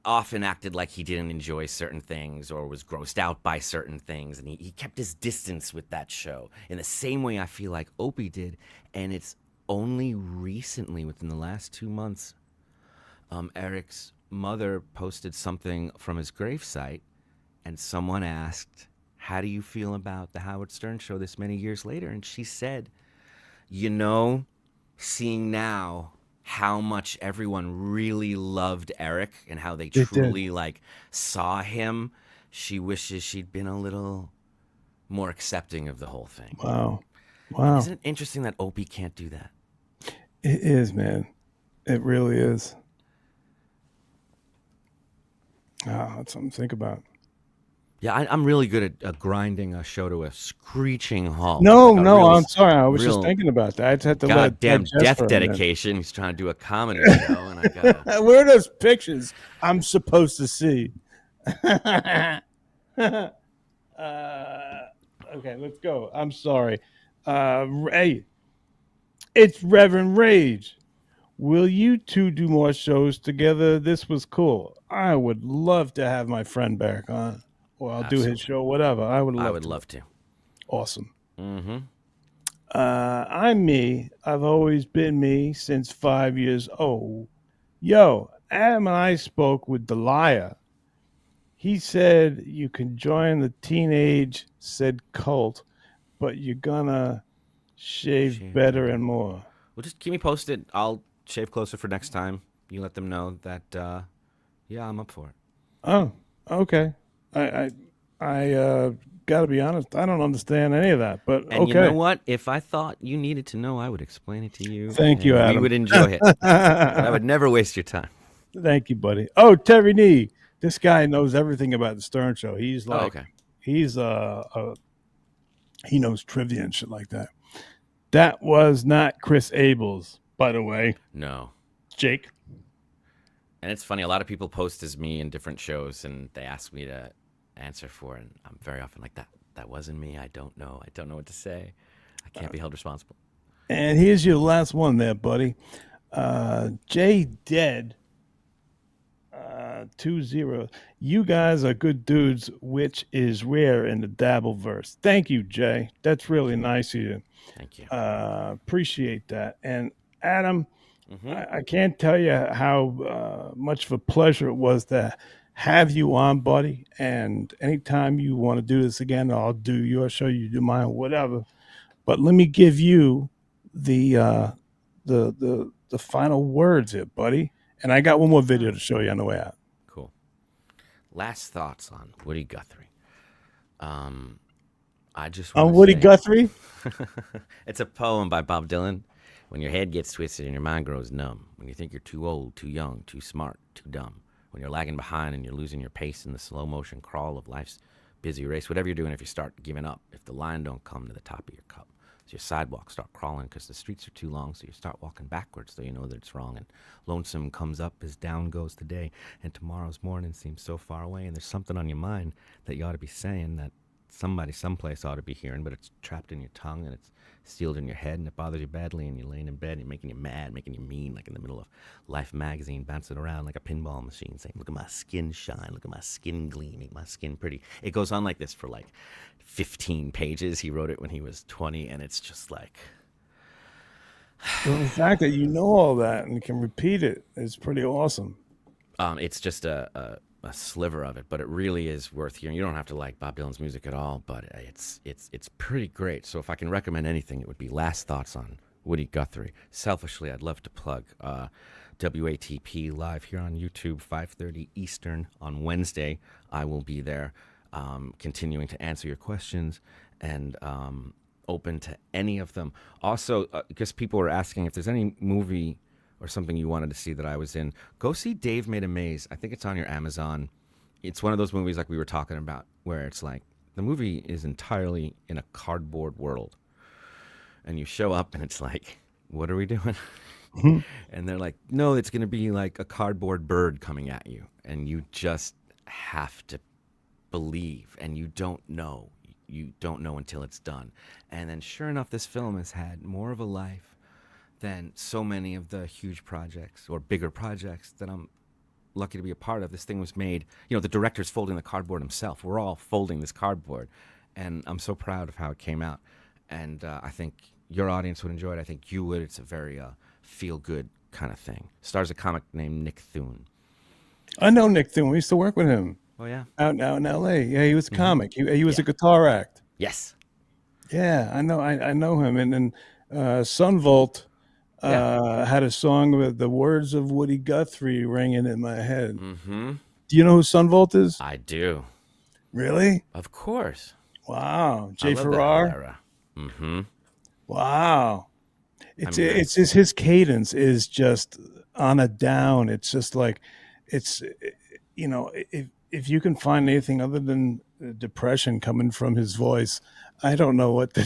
often acted like he didn't enjoy certain things or was grossed out by certain things, and he kept his distance with that show in the same way I feel like Opie did. And it's only recently, within the last 2 months, Eric's mother posted something from his gravesite, and someone asked how do you feel about the Howard Stern show this many years later? And she said, seeing now how much everyone really loved Eric and how they truly like saw him, she wishes she'd been a little more accepting of the whole thing. Wow. Isn't it interesting that Opie can't do that? It is, man. It really is. That's something to think about. Yeah, I'm really good at grinding a show to a screeching halt. No, I'm sorry. I was just thinking about that. I just had to goddamn death dedication. He's trying to do a comedy show, and I got. Where are those pictures I'm supposed to see? Okay, let's go. I'm sorry. Hey, it's Reverend Rage. Will you two do more shows together? This was cool. I would love to have my friend back on. Or I'll do his show, whatever. I would love to. Awesome. Mm-hmm. I'm me. I've always been me since 5 years old. Yo, Adam and I spoke with Delia. He said you can join the teenage said cult, but you're gonna shave better and more. Well, just keep me posted. I'll shave closer for next time. You let them know that, yeah, I'm up for it. Oh, okay. I gotta be honest. I don't understand any of that, but and okay. You know what? If I thought you needed to know, I would explain it to you. Thank you, Adam. You would enjoy it. I would never waste your time. Thank you, buddy. Oh, Terry Nee. This guy knows everything about the Stern Show. He's like, he's he knows trivia and shit like that. That was not Chris Abels, by the way. No. Jake. And it's funny. A lot of people post as me in different shows, and they ask me to answer for it. And I'm very often like, that wasn't me. I don't know. I don't know what to say. I can't be held responsible. And here's your last one there, buddy. Jay Dead 20. You guys are good dudes, which is rare in the Dabbleverse. Thank you, Jay. That's really nice of you. Thank you. Appreciate that. And Adam, I can't tell you how much of a pleasure it was to have you on, buddy. And anytime you want to do this again, I'll do your show, you do mine, whatever. But let me give you the final words here, buddy. And I got one more video to show you on the way out. Cool. Last thoughts on Woody Guthrie. I just on Woody Guthrie. It's a poem by Bob Dylan. When your head gets twisted and your mind grows numb. When you think you're too old, too young, too smart, too dumb. When you're lagging behind and you're losing your pace in the slow motion crawl of life's busy race. Whatever you're doing, if you start giving up, if the line don't come to the top of your cup. So your sidewalks start crawling because the streets are too long, so you start walking backwards, though you know that it's wrong. And lonesome comes up as down goes the day, and tomorrow's morning seems so far away, and there's something on your mind that you ought to be saying that somebody someplace ought to be hearing, but it's trapped in your tongue, and it's sealed in your head, and it bothers you badly, and you're laying in bed, and you're making you mad, making you mean, like in the middle of Life magazine, bouncing around like a pinball machine, saying, look at my skin shine, look at my skin gleam, make my skin pretty. It goes on like this for like 15 pages. He wrote it when he was 20, and it's just like... Well, the fact that you know all that and can repeat it is pretty awesome. It's just a sliver of it, but it really is worth hearing. You don't have to like Bob Dylan's music at all, but it's pretty great. So if I can recommend anything, it would be Last Thoughts on Woody Guthrie. Selfishly, I'd love to plug WATP live here on YouTube, 5:30 Eastern on Wednesday. I will be there, continuing to answer your questions and open to any of them. Also, because people were asking if there's any movie or something you wanted to see that I was in, go see Dave Made a Maze. I think it's on your Amazon. It's one of those movies like we were talking about where it's like the movie is entirely in a cardboard world. And you show up and it's like, what are we doing? And they're like, no, it's going to be like a cardboard bird coming at you. And you just have to believe, and you don't know. You don't know until it's done. And then sure enough, this film has had more of a life than so many of the huge projects or bigger projects that I'm lucky to be a part of. This thing was made, the director's folding the cardboard himself. We're all folding this cardboard, and I'm so proud of how it came out. And I think your audience would enjoy it. I think you would. It's a very feel-good kind of thing. Stars a comic named Nick Thune. I know Nick Thune. We used to work with him. Oh yeah. out in L.A. Yeah, he was a comic. He was a guitar act. Yes. Yeah, I know him. And then Sunvolt had a song with the words of Woody Guthrie ringing in my head. Mm-hmm. Do you know who Sunvolt is? I do. Really? Of course. Wow. I Jay love that Farrar? era. Mm-hmm. Wow. It's I mean, it's just his cadence is just on a down. It's just like it's if you can find anything other than depression coming from his voice, I don't know what to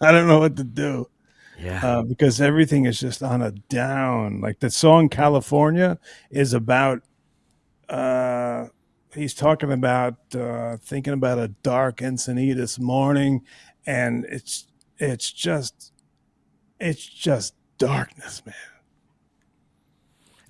I don't know what to do. Yeah. Because everything is just on a down. Like the song California is about he's talking about thinking about a dark Encinitas morning, and it's just darkness, man.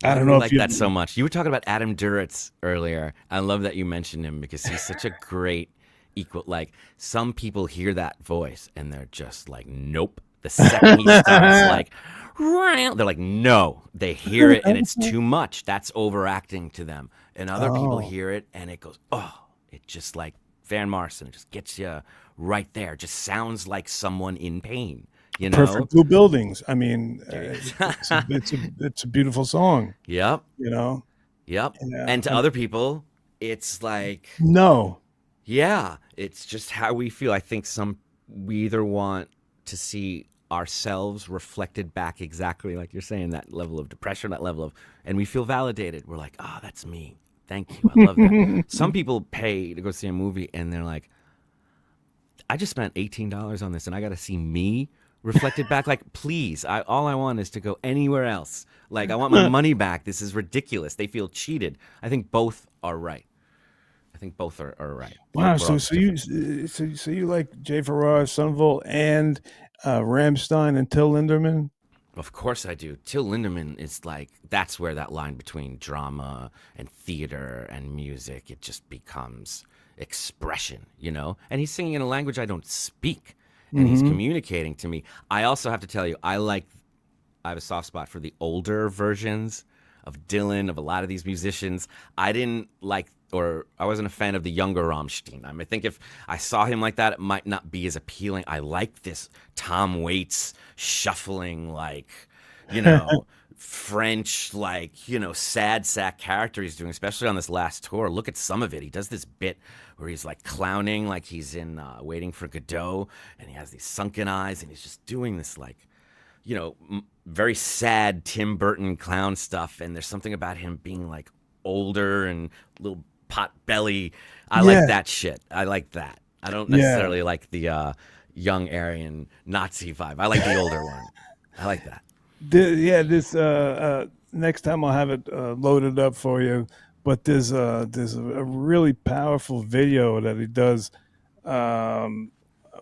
I don't know if like you that so much. You were talking about Adam Duritz earlier. I love that you mentioned him because he's such a great equal. Like some people hear that voice and they're just like, nope. The second he starts like, they're like, no. They hear it and it's too much. That's overacting to them. And other people hear it and it goes, oh, it just like Van Morrison. It just gets you right there. It just sounds like someone in pain. You know? Perfect Blue Buildings. I mean, it's a beautiful song. Yep. You know. Yep. Yeah. And to other people, it's like no. Yeah, it's just how we feel. I think we either want to see ourselves reflected back exactly like you're saying, that level of depression, that level of, and we feel validated. We're like, oh, that's me. Thank you. I love that. Some people pay to go see a movie and they're like, I just spent $18 on this and I got to see me reflected back. Like, please, all I want is to go anywhere else. Like, I want my money back. This is ridiculous. They feel cheated. I think both are right. I think both are right. Wow. So you like Jay Farrar, Sunvolt, and Rammstein and Till Lindemann? Of course I do. Till Lindemann is like, that's where that line between drama and theater and music, it just becomes expression, you know? And he's singing in a language I don't speak, and he's communicating to me. I also have to tell you, I have a soft spot for the older versions of Dylan, of a lot of these musicians. I wasn't a fan of the younger Rammstein. I think if I saw him like that, it might not be as appealing. I like this Tom Waits shuffling, like, you know, French, like, you know, sad sack character he's doing, especially on this last tour. Look at some of it. He does this bit where he's like clowning, like he's in Waiting for Godot, and he has these sunken eyes, and he's just doing this, like, you know, very sad Tim Burton clown stuff. And there's something about him being like older and a little pot belly. I like that shit. I like that. I don't necessarily like the young Aryan Nazi vibe. I like the older one. I like that. This next time I'll have it loaded up for you. But there's a really powerful video that he does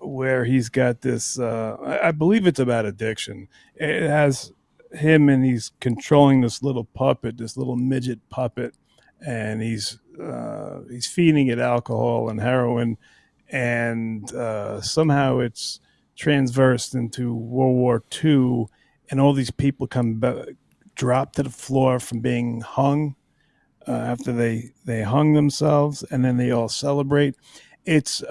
where he's got this. I believe it's about addiction. It has him and he's controlling this little puppet, this little midget puppet, and he's feeding it alcohol and heroin, and somehow it's transversed into World War II, and all these people drop to the floor from being hung after they hung themselves, and then they all celebrate. It's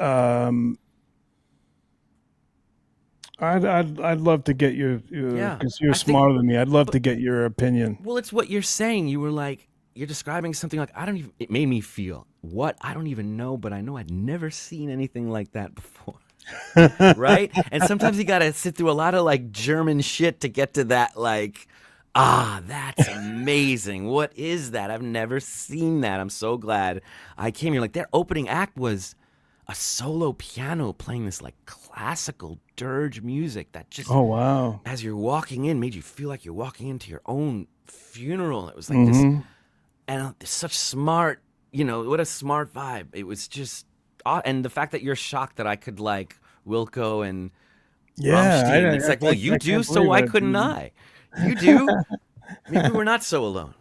I'd love to get your because you're smarter than me. I'd love to get your opinion. Well, it's what you're saying. You were like, you're describing something like, it made me feel what? I don't even know, but I know I'd never seen anything like that before. Right? And sometimes you got to sit through a lot of like German shit to get to that, like, that's amazing. What is that? I've never seen that. I'm so glad I came here. Like, their opening act was a solo piano playing this like classical dirge music that just, oh wow, as you're walking in, made you feel like you're walking into your own funeral. It was like this, and such smart, you know, what a smart vibe. It was just, and the fact that you're shocked that I could like Wilco and Rammstein. It's like, well, you do, so why couldn't I? You do. Maybe we're not so alone.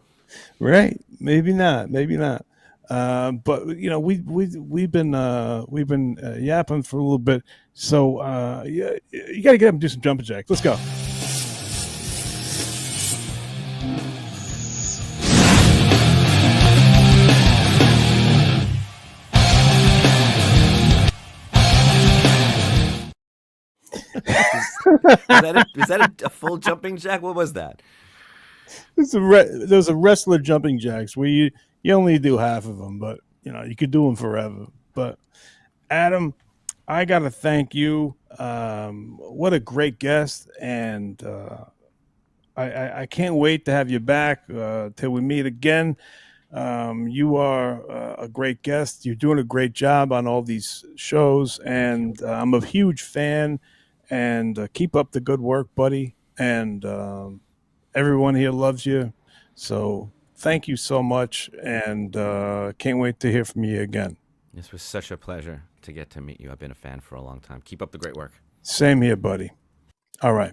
Right? Maybe not. But you know, we've been yapping for a little bit, so you got to get up and do some jumping jacks. Let's go. Is that a full jumping jack? What was that? There's a wrestler jumping jacks where you only do half of them, but you could do them forever. But Adam, I gotta thank you. What a great guest, and I can't wait to have you back till we meet again. You are a great guest. You're doing a great job on all these shows, and I'm a huge fan. And keep up the good work, buddy. And everyone here loves you. So thank you so much, and can't wait to hear from you again. This was such a pleasure to get to meet you. I've been a fan for a long time. Keep up the great work. Same here, buddy. All right.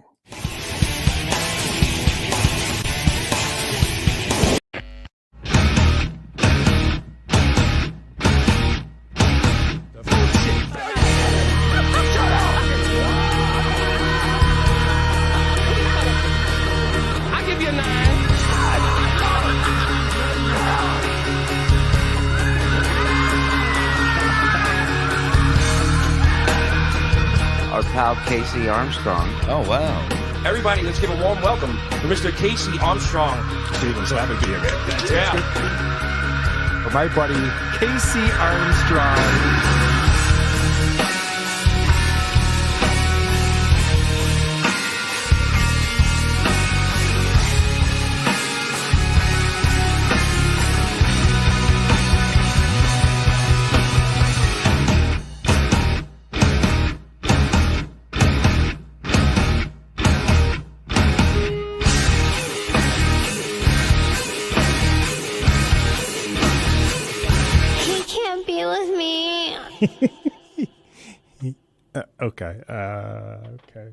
Our pal Casey Armstrong. Oh, wow. Everybody, let's give a warm welcome to Mr. Casey Armstrong. Stevens, have a beer. Yeah. For my buddy, Casey Armstrong. Okay. Okay.